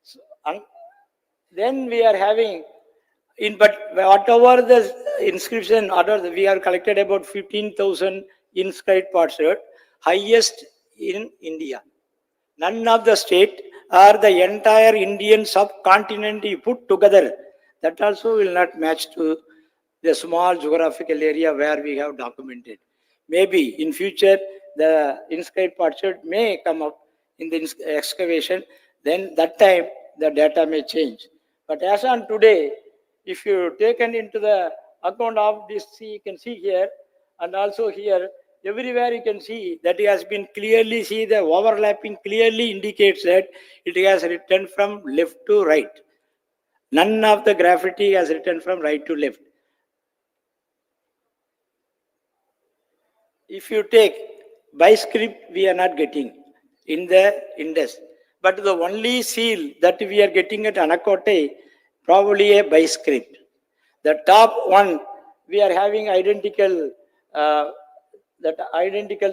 So, and then we are having, but whatever the inscription order, we have collected about 15,000 inscribed potsherd, highest in India. None of the state or the entire Indian subcontinent you put together, that also will not match to the small geographical area where we have documented. Maybe in future the inscribed potsherd may come up in the excavation, then that time the data may change. But as on today, if you taken into the account of this, you can see here and also here, everywhere you can see that it has been clearly see the overlapping clearly indicates that it has written from left to right. None of the graffiti has written from right to left. If you take by script, we are not getting in the Indus. But the only seal that we are getting at Anakote, probably a by script. The top one, we are having identical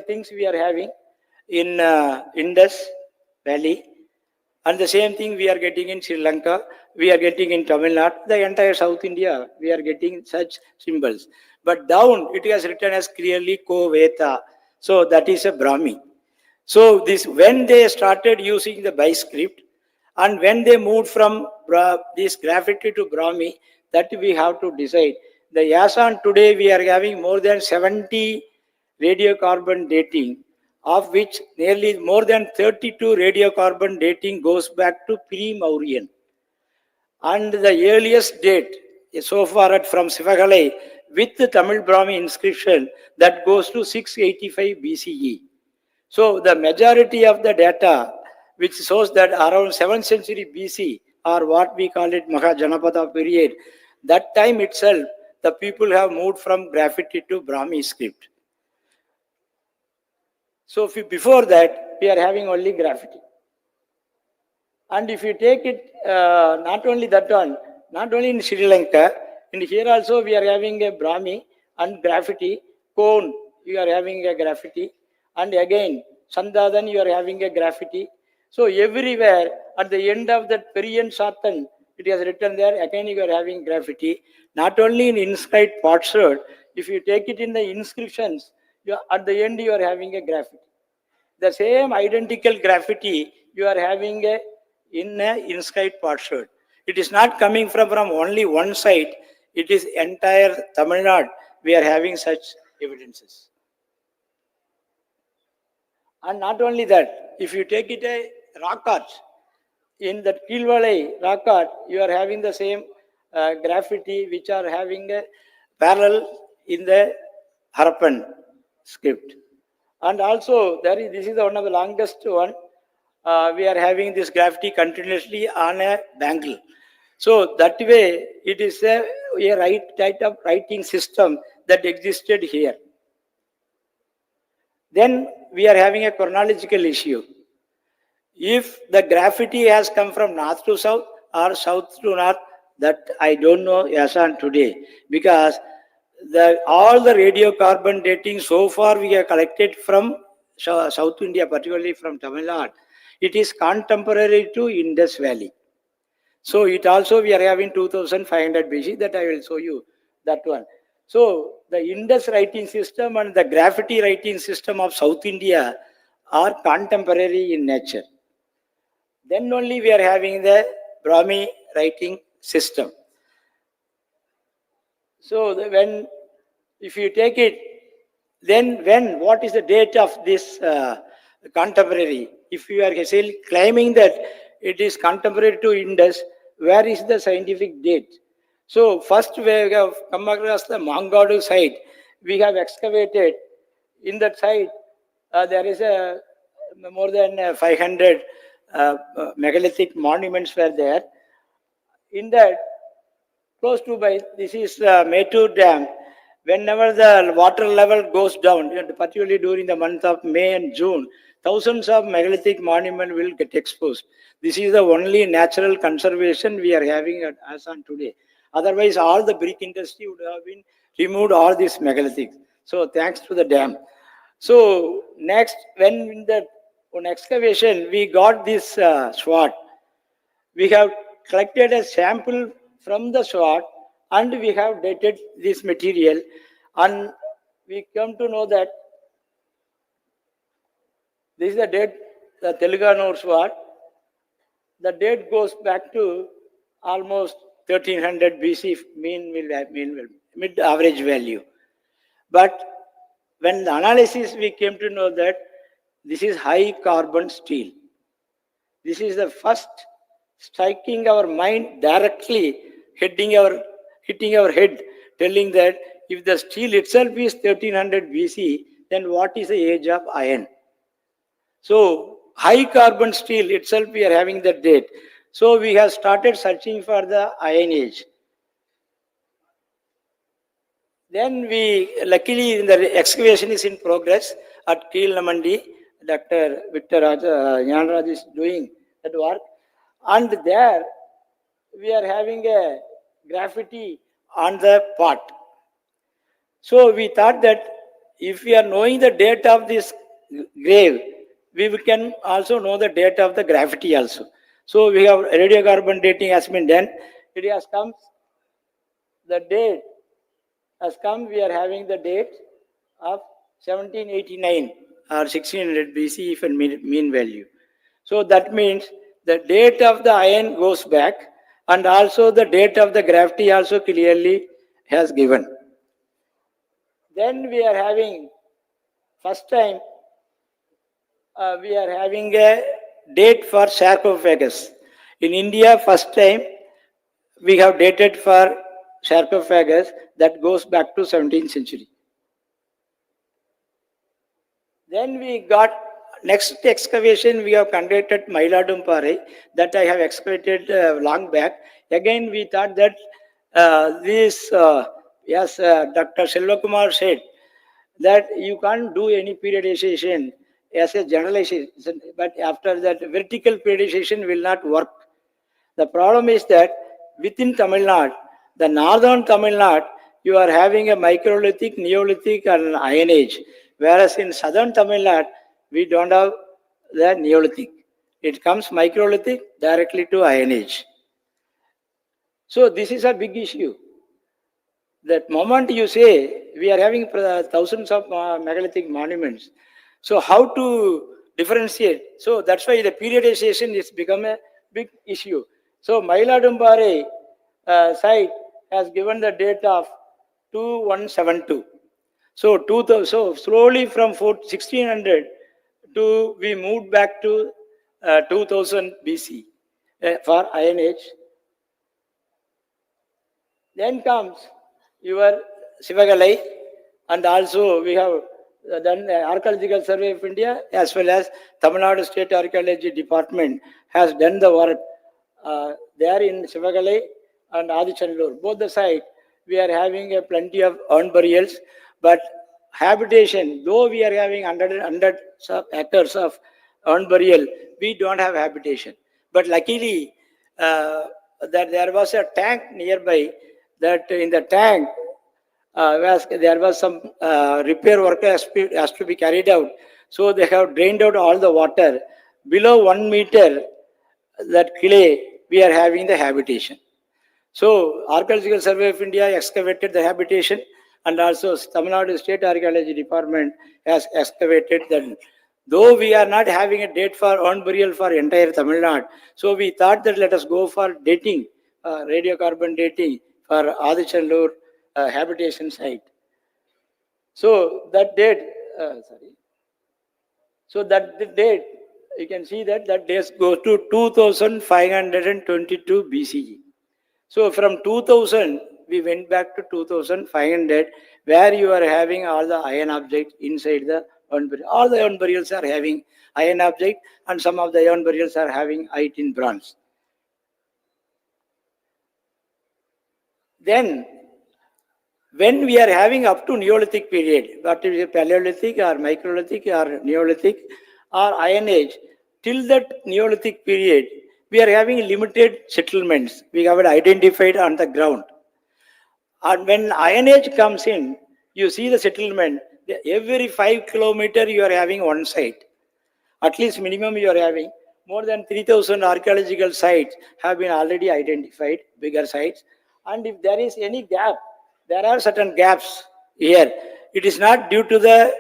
things we are having in Indus Valley. And the same thing we are getting in Sri Lanka, we are getting in Tamil Nadu, the entire South India, we are getting such symbols. But down, it is written as clearly Ko Veta. So that is a Brahmi. So this, when they started using the by script, and when they moved from this graffiti to Brahmi, that we have to decide. The Yasan today, we are having more than 70 radiocarbon dating, of which nearly more than 32 radiocarbon dating goes back to pre-Mauryan. And the earliest date so far from Sivagalai with the Tamil Brahmi inscription that goes to 685 BCE. So the majority of the data which shows that around 7th century BC or what we call it Mahajanapada period, that time itself the people have moved from graffiti to Brahmi script. So before that we are having only graffiti. And if you take it, not only that one, not only in Sri Lanka, and here also we are having a Brahmi and graffiti, cone you are having a graffiti, and again Sandadan you are having a graffiti. So everywhere at the end of that Periyan Satan, it is written there, again you are having graffiti. Not only in inscribed potsherd, if you take it in the inscriptions, at the end you are having a graffiti. The same identical graffiti you are having in a inscribed potsherd. It is not coming from only one side, it is entire Tamil Nadu. We are having such evidences. And not only that, if you take it a rock art, in the Kilvalai rock art, you are having the same graffiti which are having a parallel in the Harappan script. And also, this is one of the longest one. We are having this graffiti continuously on a bangle. So that way, it is a right type of writing system that existed here. Then we are having a chronological issue. If the graffiti has come from north to south or south to north, that I don't know as on today, because all the radiocarbon dating so far we have collected from South India, particularly from Tamil Nadu, it is contemporary to Indus Valley. So it also we are having 2500 BC, that I will show you that one. So the Indus writing system and the graffiti writing system of South India are contemporary in nature. Then only we are having the Brahmi writing system. So if you take it, then what is the date of this contemporary? If you are still claiming that it is contemporary to Indus, where is the scientific date? So first we have come across the Mangadu site. We have excavated in that site. There is more than 500 megalithic monuments were there. In that, close to by, this is Mettur Dam. Whenever the water level goes down, particularly during the month of May and June, thousands of megalithic monuments will get exposed. This is the only natural conservation we are having as on today. Otherwise, all the brick industry would have been removed all these megalithics. So thanks to the dam. So next, on excavation, we got this sword. We have collected a sample from the sword and we have dated this material, and we come to know that this is the date, the Telangana sword. The date goes back to almost 1300 BC mid average value. But when the analysis we came to know that this is high carbon steel. This is the first striking our mind directly, hitting our head, telling that if the steel itself is 1300 BC, then what is the age of iron? So high carbon steel itself we are having that date. So we have started searching for the Iron Age. Then luckily the excavation is in progress at Keelnamandi. Dr. Victor Jnanraj is doing that work. And there we are having a graffiti on the pot. So we thought that if we are knowing the date of this grave, we can also know the date of the graffiti also. So we have radiocarbon dating has been done. It has come, the date has come, we are having the date of 1789 or 1600 BC if a mean value. So that means the date of the iron goes back, and also the date of the graffiti also clearly has given. Then we are having, first time, we are having a date for sarcophagus. In India, first time, we have dated for sarcophagus that goes back to 17th century. Then we got next excavation we have conducted Mailadumpare, that I have excavated long back. Again, we thought that yes, Dr. Selvakumar said that you can't do any periodization as a generalization, but after that vertical periodization will not work. The problem is that within Tamil Nadu, the northern Tamil Nadu, you are having a microlithic, Neolithic and Iron Age, whereas in southern Tamil Nadu, we don't have the Neolithic. It comes microlithic directly to Iron Age. So this is a big issue. That moment you say we are having thousands of megalithic monuments, so how to differentiate? So that's why the periodization has become a big issue. So Mailadumpare site has given the date of 2172. So slowly from 1600 to we moved back to 2000 BC for Iron Age. Then comes your Sivagalai, and also we have done the Archaeological Survey of India as well as Tamil Nadu State Archaeology Department has done the work there in Sivagalai and Adichanallur, both the sites, we are having a plenty of urn burials, but habitation, though we are having hundreds of acres of urn burial, we don't have habitation. But luckily, that there was a tank nearby, that in the tank, there was some repair work has to be carried out. So they have drained out all the water. Below 1 meter, that clay, we are having the habitation. So Archaeological Survey of India excavated the habitation, and also Tamil Nadu State Archaeology Department has excavated that. Though we are not having a date for urn burial for entire Tamil Nadu, so we thought that let us go for dating, radiocarbon dating for Adichanallur habitation site. So that date, So that the date, you can see that that date goes to 2522 BCE. So from 2000, we went back to 2500, where you are having all the iron objects inside the urn burial. All the urn burials are having iron object, and some of the urn burials are having it in bronze. Then, when we are having up to Neolithic period, what is it, Paleolithic or Microlithic or Neolithic or Iron Age, till that Neolithic period, we are having limited settlements. We have it identified on the ground. And when Iron Age comes in, you see the settlement, every 5 kilometers you are having one site. At least minimum you are having. More than 3,000 archaeological sites have been already identified, bigger sites. And if there is any gap, there are certain gaps here. It is not due to the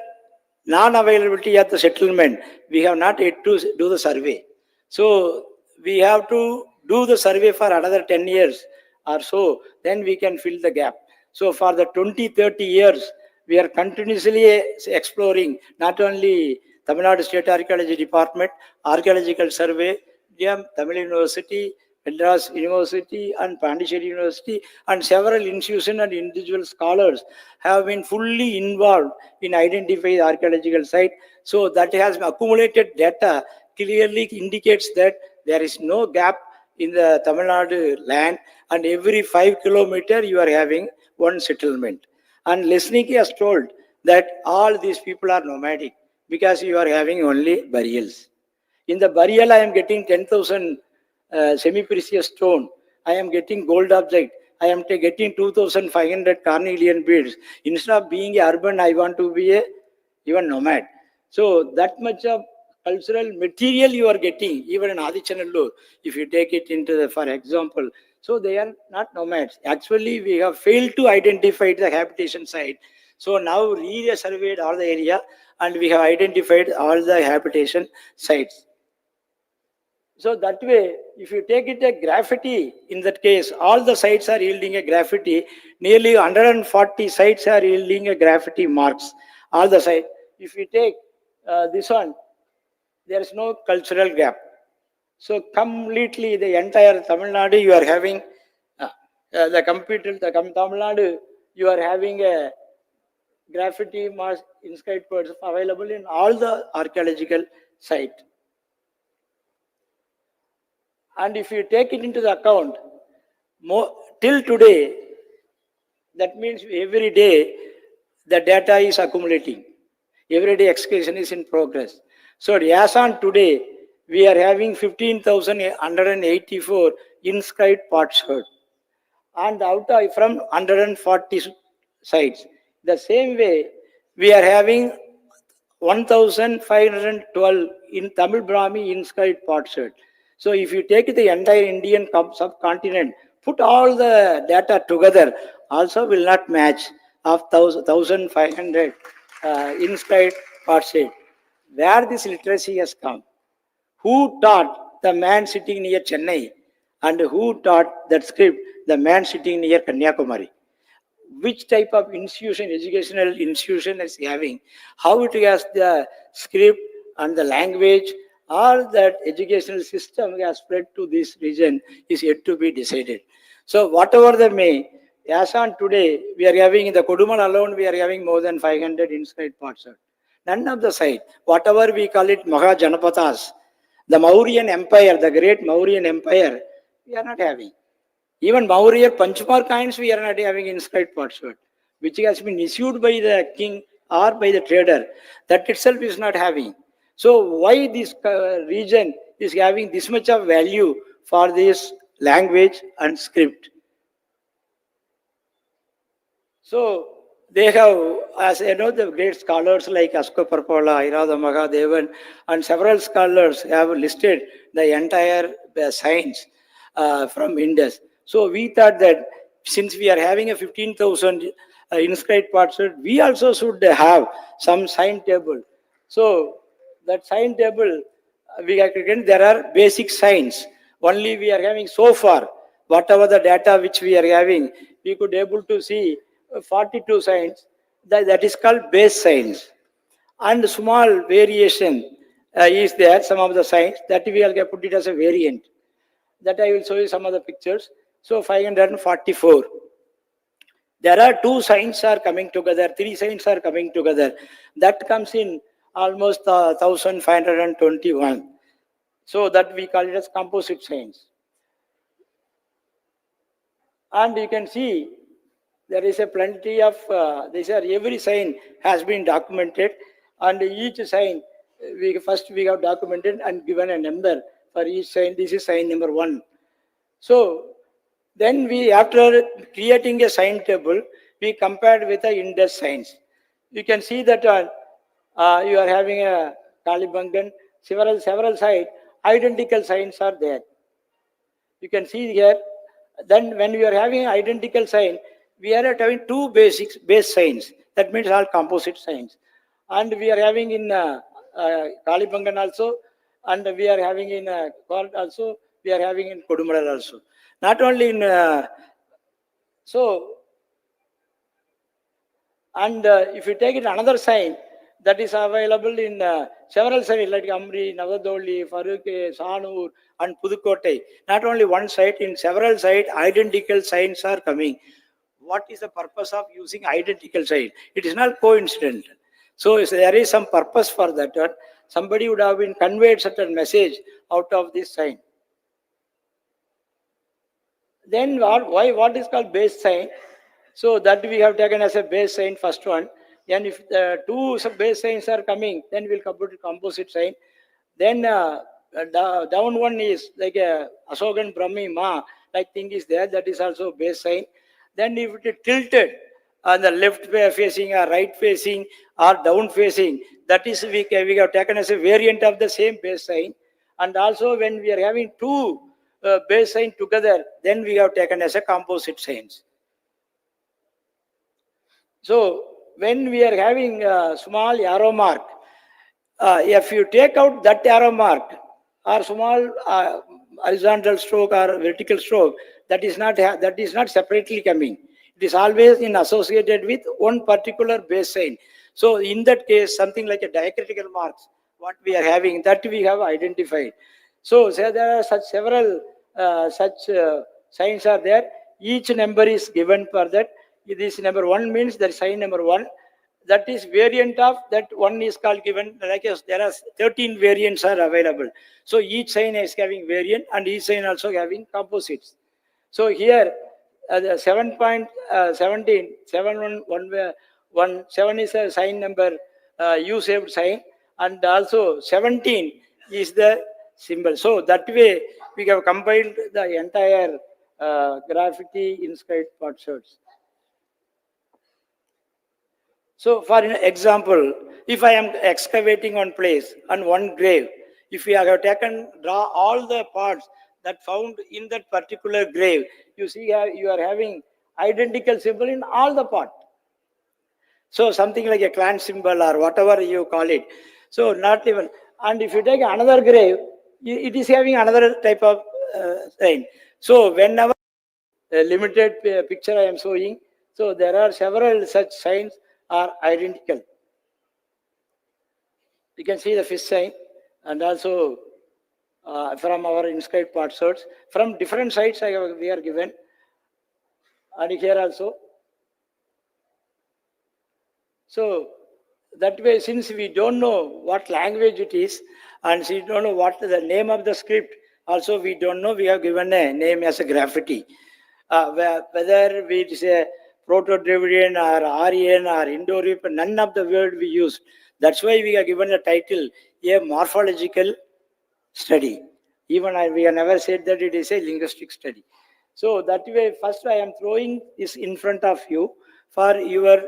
non-availability of the settlement. We have not yet to do the survey. So we have to do the survey for another 10 years or so, then we can fill the gap. So for the 20-30 years, we are continuously exploring not only Tamil Nadu State Archaeology Department, Archaeological Survey, Tamil University, Madras University and Pondicherry University, and several institutions and individual scholars have been fully involved in identifying the archaeological site. So that has accumulated data clearly indicates that there is no gap in the Tamil Nadu land, and every 5 kilometers you are having one settlement. And Lesniki has told that all these people are nomadic because you are having only burials. In the burial, I am getting 10,000 semi-precious stone. I am getting gold object. I am getting 2,500 carnelian beads. Instead of being urban, I want to be even nomad. So that much of cultural material you are getting, even in Adichanallur, if you take it into the, for example. So they are not nomads. Actually, we have failed to identify the habitation site. So now re-surveyed all the area and we have identified all the habitation sites. So that way, if you take it a graffiti, in that case, all the sites are yielding a graffiti. Nearly 140 sites are yielding a graffiti marks. All the sites. If you take this one, there is no cultural gap. So completely the entire Tamil Nadu, you are having Tamil Nadu, you are having a graffiti marks inscribed words available in all the archaeological site. And if you take it into the account, till today, that means every day the data is accumulating. Every day excavation is in progress. So as on today, we are having 15,184 inscribed potsherds. And out of from 140 sites. The same way, we are having 1,512 in Tamil Brahmi inscribed potsherds. So if you take the entire Indian subcontinent, put all the data together, also will not match of 1,500 inscribed potsherd. Where this literacy has come? Who taught the man sitting near Chennai? And who taught that script, the man sitting near Kanyakumari? Which type of institution, educational institution is having? How it has the script and the language, or that educational system has spread to this region is yet to be decided. So whatever they may, as on today, we are having in the Kodumal alone, we are having more than 500 inscribed potsherds. None of the site, whatever we call it Mahajanapathas, the Mauryan Empire, the great Mauryan Empire, We are not having. Even Maurya Panchmar coins, we are not having inscribed potsherd, which has been issued by the king or by the trader. That itself is not having. So why this region is having this much of value for this language and script? So they have, as you know, the great scholars like Askoparpala, Irada Mahadevan, and several scholars have listed the entire science from Indus. So we thought that since we are having a 15,000 inscribed parts, we also should have some sign table. So that sign table, we are again, there are basic signs. Only we are having so far, whatever the data which we are having, we could able to see 42 signs. That is called base signs. And small variation is there, some of the signs that we will put it as a variant. That I will show you some of the pictures. So 544. There are two signs are coming together, three signs are coming together. That comes in almost 1521. So that we call it as composite signs. And you can see there is a plenty of, every sign has been documented, and each sign, we have documented and given a number for each sign. This is sign number 1. So then we, after creating a sign table, we compared with the Indus signs. You can see that you are having a Kalibangan, several sites, identical signs are there. You can see here. Then when we are having identical sign, we are having two base signs. That means all composite signs. And we are having in Kalibangan also, and we are having in Kort also, we are having in Kodumalal also. Not only in, if you take it another sign, that is available in several sites like Amri, Navadoli, Faruke, Sanur, and Pudukkottai. Not only one site, in several sites, identical signs are coming. What is the purpose of using identical sign? It is not coincidental. So there is some purpose for that. Somebody would have been conveyed certain message out of this sign. Then what is called base sign? So that we have taken as a base sign, first one. And if two base signs are coming, then we'll compute composite sign. Then down one is like a Asogan Brahmi Ma, like thing is there, that is also base sign. Then if it is tilted on the left facing or right facing or down facing, that is we have taken as a variant of the same base sign. And also when we are having two base sign together, then we have taken as a composite signs. So when we are having a small arrow mark, if you take out that arrow mark or small horizontal stroke or vertical stroke, that is not separately coming. It is always associated with one particular base sign. So in that case, something like a diacritical marks, what we are having, that we have identified. So there are several signs are there. Each number is given for that. This number 1 means that sign number 1. That is variant of that one is called given. Like there are 13 variants are available. So each sign is having variant and each sign also having composites. So here the 7.17, 7 is a sign number U-shaped sign, and also 17 is the symbol. So that way we have compiled the entire graffiti inscribed potsherds. So for example, if I am excavating one place and one grave, if we have draw all the parts that found in that particular grave, you see you are having identical symbol in all the part. So something like a clan symbol or whatever you call it. So not even, and if you take another grave, it is having another type of sign. So whenever limited picture I am showing, so there are several such signs are identical. You can see the fish sign, and also from our inscribed potsherds from different sites we are given, and here also. So that way, since we don't know what language it is and we don't know what the name of the script, Also, we don't know, we have given a name as a graffiti. Whether we say Proto-Dravidian or Aryan or Indo-European, none of the word we use. That's why we are given the title, a morphological study. Even we have never said that it is a linguistic study. So that way, first I am throwing this in front of you for your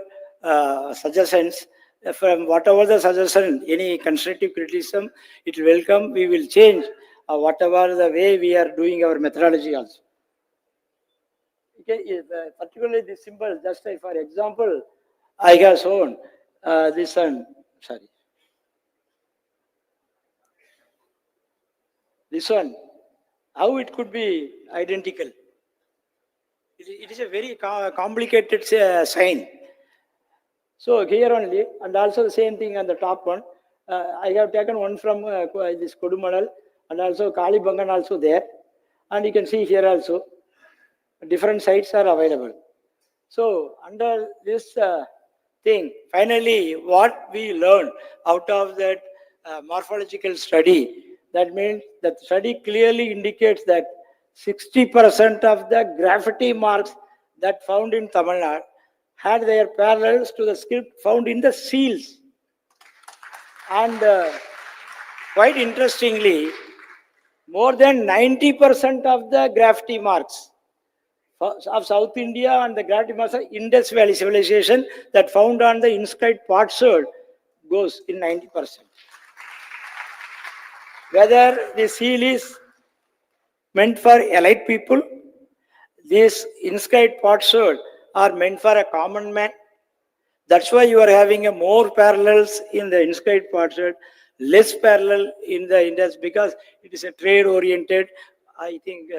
suggestions. From whatever the suggestion, any constructive criticism, it will welcome. We will change whatever the way we are doing our methodology also. Okay, particularly this symbol, just for example, I have shown this one, sorry. This one, how it could be identical? It is a very complicated sign. So here only, and also the same thing on the top one. I have taken one from this Kodumanal, and also Kalibangan also there. And you can see here also, different sites are available. So under this thing, finally, what we learned out of that morphological study, that means that study clearly indicates that 60% of the graffiti marks that found in Tamil Nadu had their parallels to the script found in the seals. And quite interestingly, more than 90% of the graffiti marks of South India and the graffiti marks of Indus Valley civilization that found on the inscribed potsherd goes in 90%. Whether the seal is meant for elite people, these inscribed potsherd are meant for a common man. That's why you are having a more parallels in the inscribed potsherd, less parallel in the Indus, because it is a trade-oriented. I think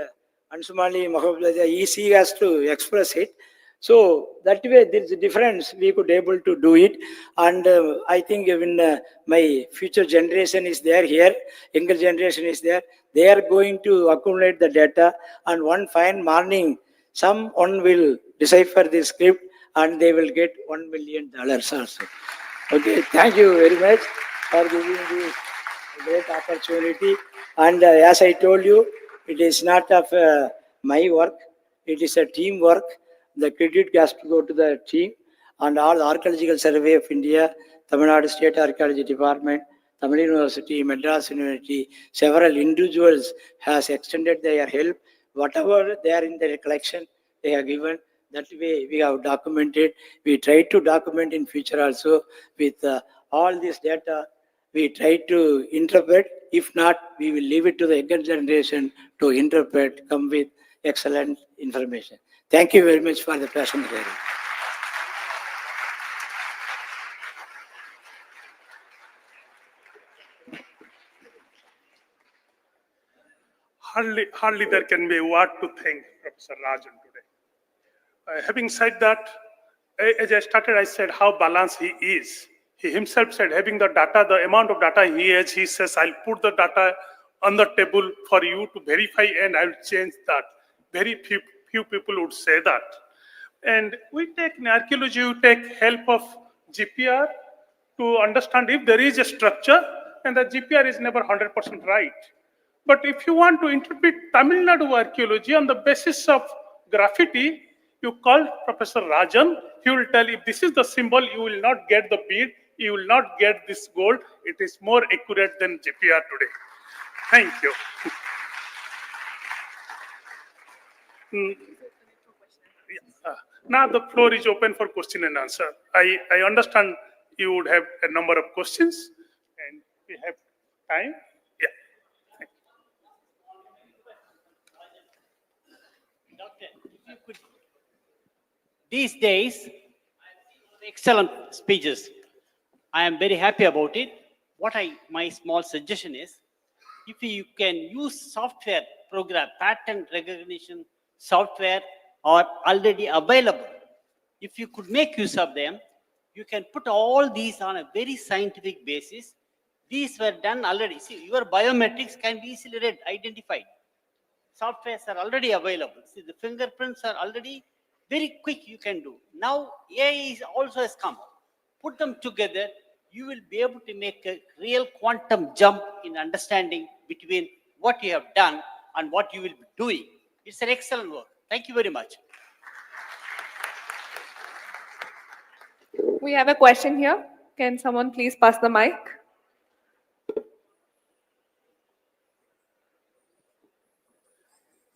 Ansumali Mahabharata, EC has to express it. So that way there is a difference. We could able to do it, and I think even my future generation is there here, younger generation is there. They are going to accumulate the data, and one fine morning, someone will decipher this script, and they will get $1 million also. Okay, thank you very much for giving this great opportunity. And as I told you, it is not of my work; it is a team work. The credit has to go to the team and all the Archaeological Survey of India, Tamil Nadu State Archaeology Department, Tamil University, Madras University, several individuals has extended their help. Whatever they are in their collection, they have given. That way we have documented. We try to document in future also with all this data. We try to interpret. If not, we will leave it to the younger generation to interpret, come with excellent information. Thank you very much for the passionate hearing. Hardly there can be a word to thank Professor Rajan today. Having said that, as I started, I said how balanced he is. He himself said, having the data, the amount of data he has, he says, I'll put the data on the table for you to verify and I'll change that. Very few people would say that. And we take in archaeology, we take help of GPR to understand if there is a structure, and the GPR is never 100% right. But if you want to interpret Tamil Nadu archaeology on the basis of graffiti, you call Professor Rajan. He will tell if this is the symbol, you will not get the bead, you will not get this gold. It is more accurate than GPR today. Thank you. Now the floor is open for question and answer. I understand you would have a number of questions, and we have time. Yeah. Doctor, if you could, these days, excellent speeches. I am very happy about it. My small suggestion is, if you can use software program, pattern recognition software are already available. If you could make use of them, you can put all these on a very scientific basis. These were done already. See, your biometrics can be easily identified. Softwares are already available. See, the fingerprints are already very quick, you can do. Now, AI is also has come. Put them together, you will be able to make a real quantum jump in understanding between what you have done and what you will be doing. It's an excellent work. Thank you very much. We have a question here. Can someone please pass the mic?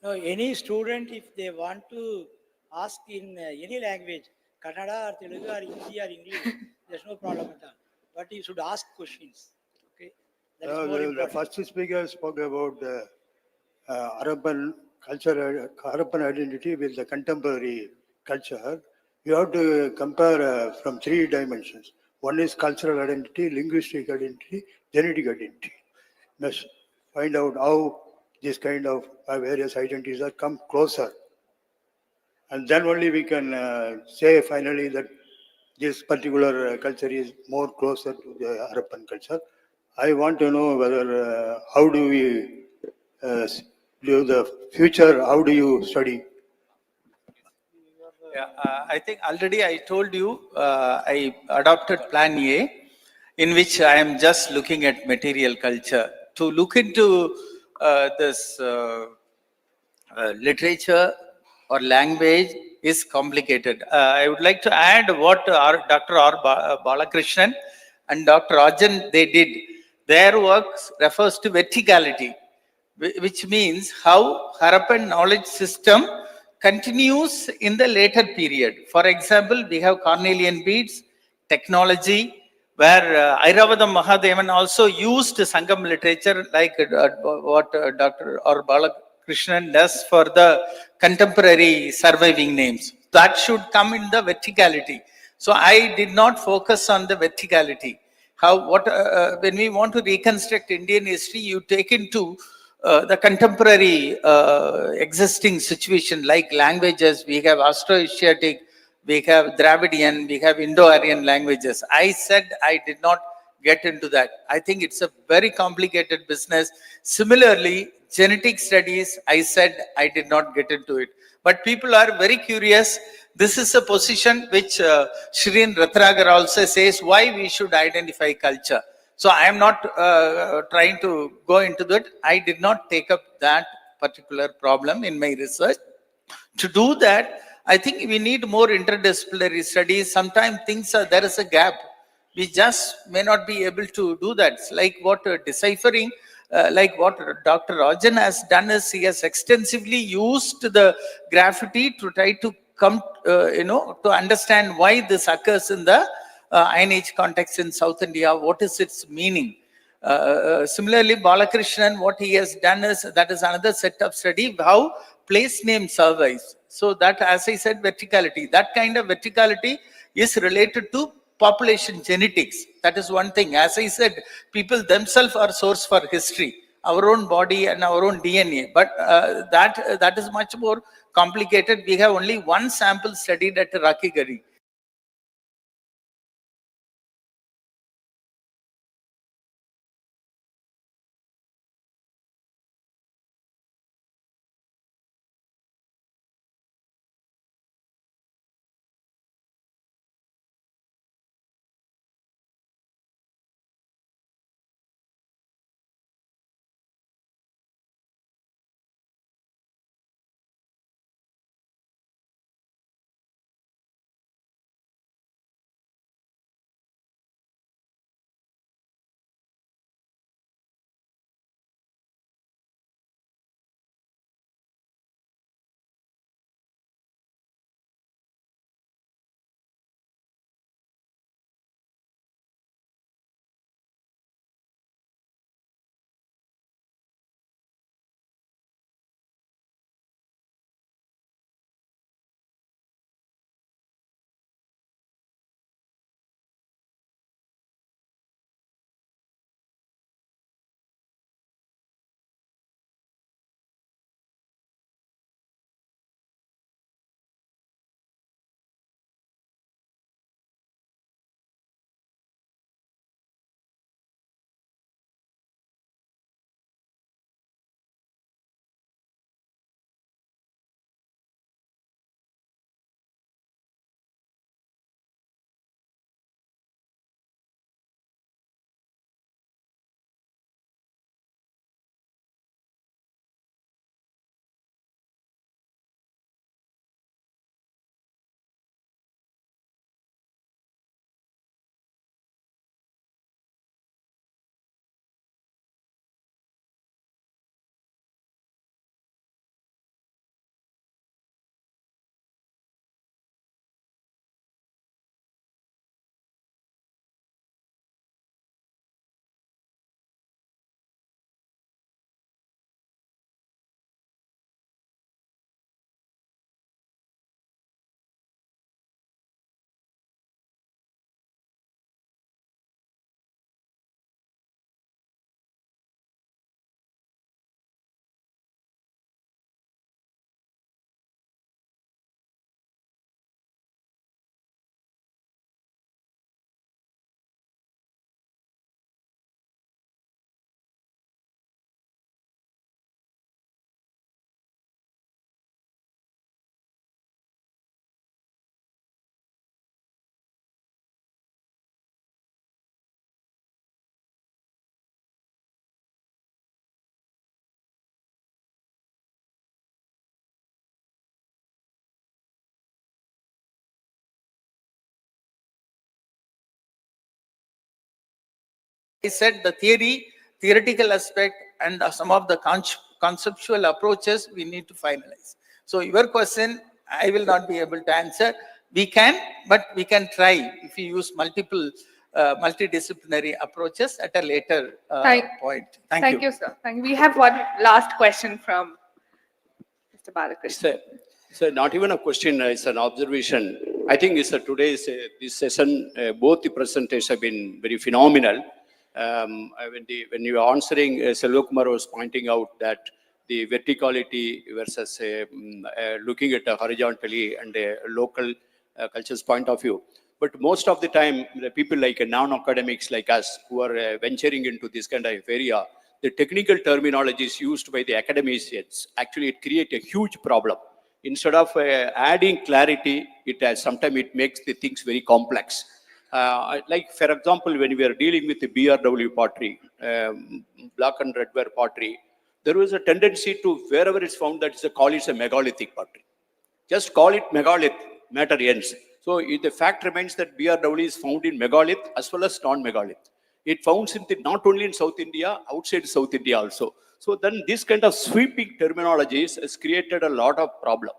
No, any student, if they want to ask in any language, Kannada or Telugu or Hindi or English, there's no problem at all. But you should ask questions. Okay, that is more The important. first speaker spoke about Harappan culture, Harappan identity with the contemporary culture. You have to compare from three dimensions. One is cultural identity, linguistic identity, genetic identity. Must find out how this kind of various identities are come closer. And then only we can say finally that this particular culture is more closer to the Harappan culture. I want to know whether how do we do the future? How do you study? Yeah, I think already I told you I adopted Plan A, in which I am just looking at material culture. To look into this literature or language is complicated. I would like to add what Dr. Balakrishnan and Dr. Rajan they did. Their work refers to verticality, which means how Harappan knowledge system continues in the later period. For example, we have Cornelian beads, technology, where Airavadam Mahadevan also used Sangam literature like what Dr. or Balakrishnan does for the contemporary surviving names. That should come in the verticality. So I did not focus on the verticality. When we want to reconstruct Indian history, you take into the contemporary existing situation like languages. We have Austroasiatic, we have Dravidian, we have Indo-Aryan languages. I said I did not get into that. I think it's a very complicated business. Similarly, genetic studies, I said I did not get into it. But people are very curious. This is a position which Shrin Rathragar also says, why we should identify culture. So I am not trying to go into that. I did not take up that particular problem in my research. To do that, I think we need more interdisciplinary studies. Sometimes there is a gap. We just may not be able to do that. It's like what deciphering, like what Dr. Rajan has done is he has extensively used the graffiti to try to come, to understand why this occurs in the Iron Age context in South India. What is its meaning? Similarly, Balakrishnan, what he has done is that is another set of study how place name survives. So that, as I said, verticality. That kind of verticality is related to population genetics. That is one thing. As I said, people themselves are source for history, our own body and our own DNA. But that is much more complicated. We have only one sample studied at Rakigari. I said the theoretical aspect and some of the conceptual approaches we need to finalize. So your question, I will not be able to answer. We can, but we can try if we use multidisciplinary approaches at a later point. Thank you, sir. Thank you. We have one last question from Mr. Balakrishnan. It's not even a question, it's an observation. I think today's this session, both the presenters have been very phenomenal. When you were answering, Selvakumar was pointing out that the verticality versus looking at horizontally and a local culture's point of view. But most of the time, the people like non-academics like us who are venturing into this kind of area, the technical terminologies used by the academicians, actually it creates a huge problem. Instead of adding clarity, sometimes it makes the things very complex. Like for example, when we are dealing with the BRW pottery, black and red ware pottery, there was a tendency to wherever it's found that call it a megalithic pottery. Just call it megalith, matter ends. So the fact remains that BRW is found in megalith as well as non-megalith. It founds not only in South India, outside South India also. So then this kind of sweeping terminologies has created a lot of problem.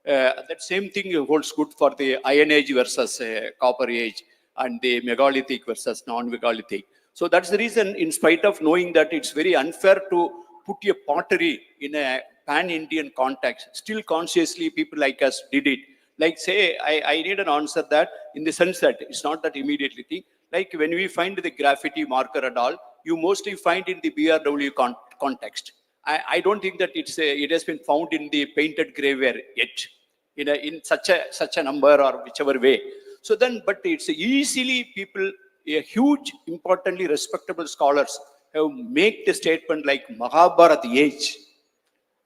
That same thing holds good for the Iron Age versus Copper Age and the megalithic versus non-megalithic. So that's the reason, in spite of knowing that it's very unfair to put a pottery in a pan-Indian context, still consciously people like us did it. Like say, I need an answer that in the sense that it's not that immediately thing. Like when we find the graffiti marker and all, you mostly find in the BRW context. I don't think that it has been found in the painted graveware yet, in such a number or whichever way. So then, but it's easily people, a huge, importantly respectable scholars have made the statement like Mahabharata age.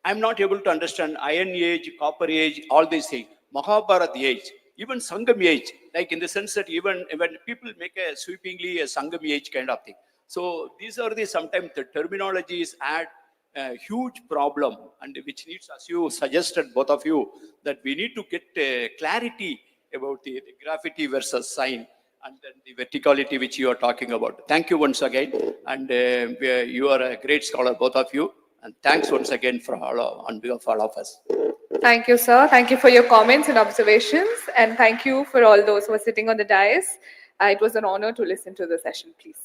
I'm not able to understand Iron Age, Copper Age, all these things. Mahabharata age, even Sangam age, like in the sense that even when people make a sweepingly a Sangam age kind of thing. So these are sometimes the terminologies add a huge problem, and which needs, as you suggested, both of you, that we need to get clarity about the graffiti versus sign and then the verticality which you are talking about. Thank you once again, and you are a great scholar, both of you, and thanks once again on behalf of all of us. Thank you, sir. Thank you for your comments and observations, and thank you for all those who are sitting on the dais. It was an honor to listen to the session, please.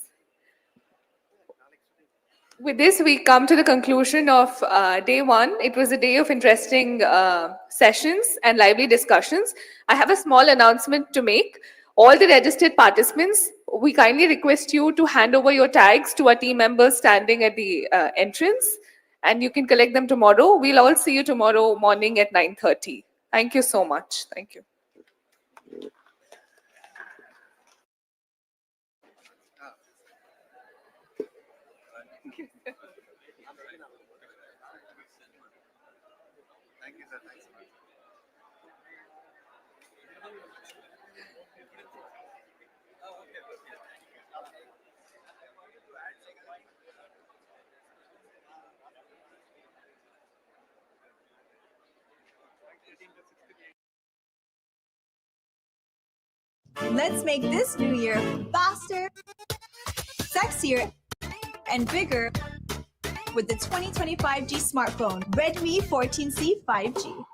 With this, we come to the conclusion of day one. It was a day of interesting sessions and lively discussions. I have a small announcement to make. All the registered participants, we kindly request you to hand over your tags to our team members standing at the entrance, and you can collect them tomorrow. We'll all see you tomorrow morning at 9:30. Thank you so much. Thank you. Let's make this new year faster, sexier, and bigger with the 2025G smartphone, Redmi 14C 5G.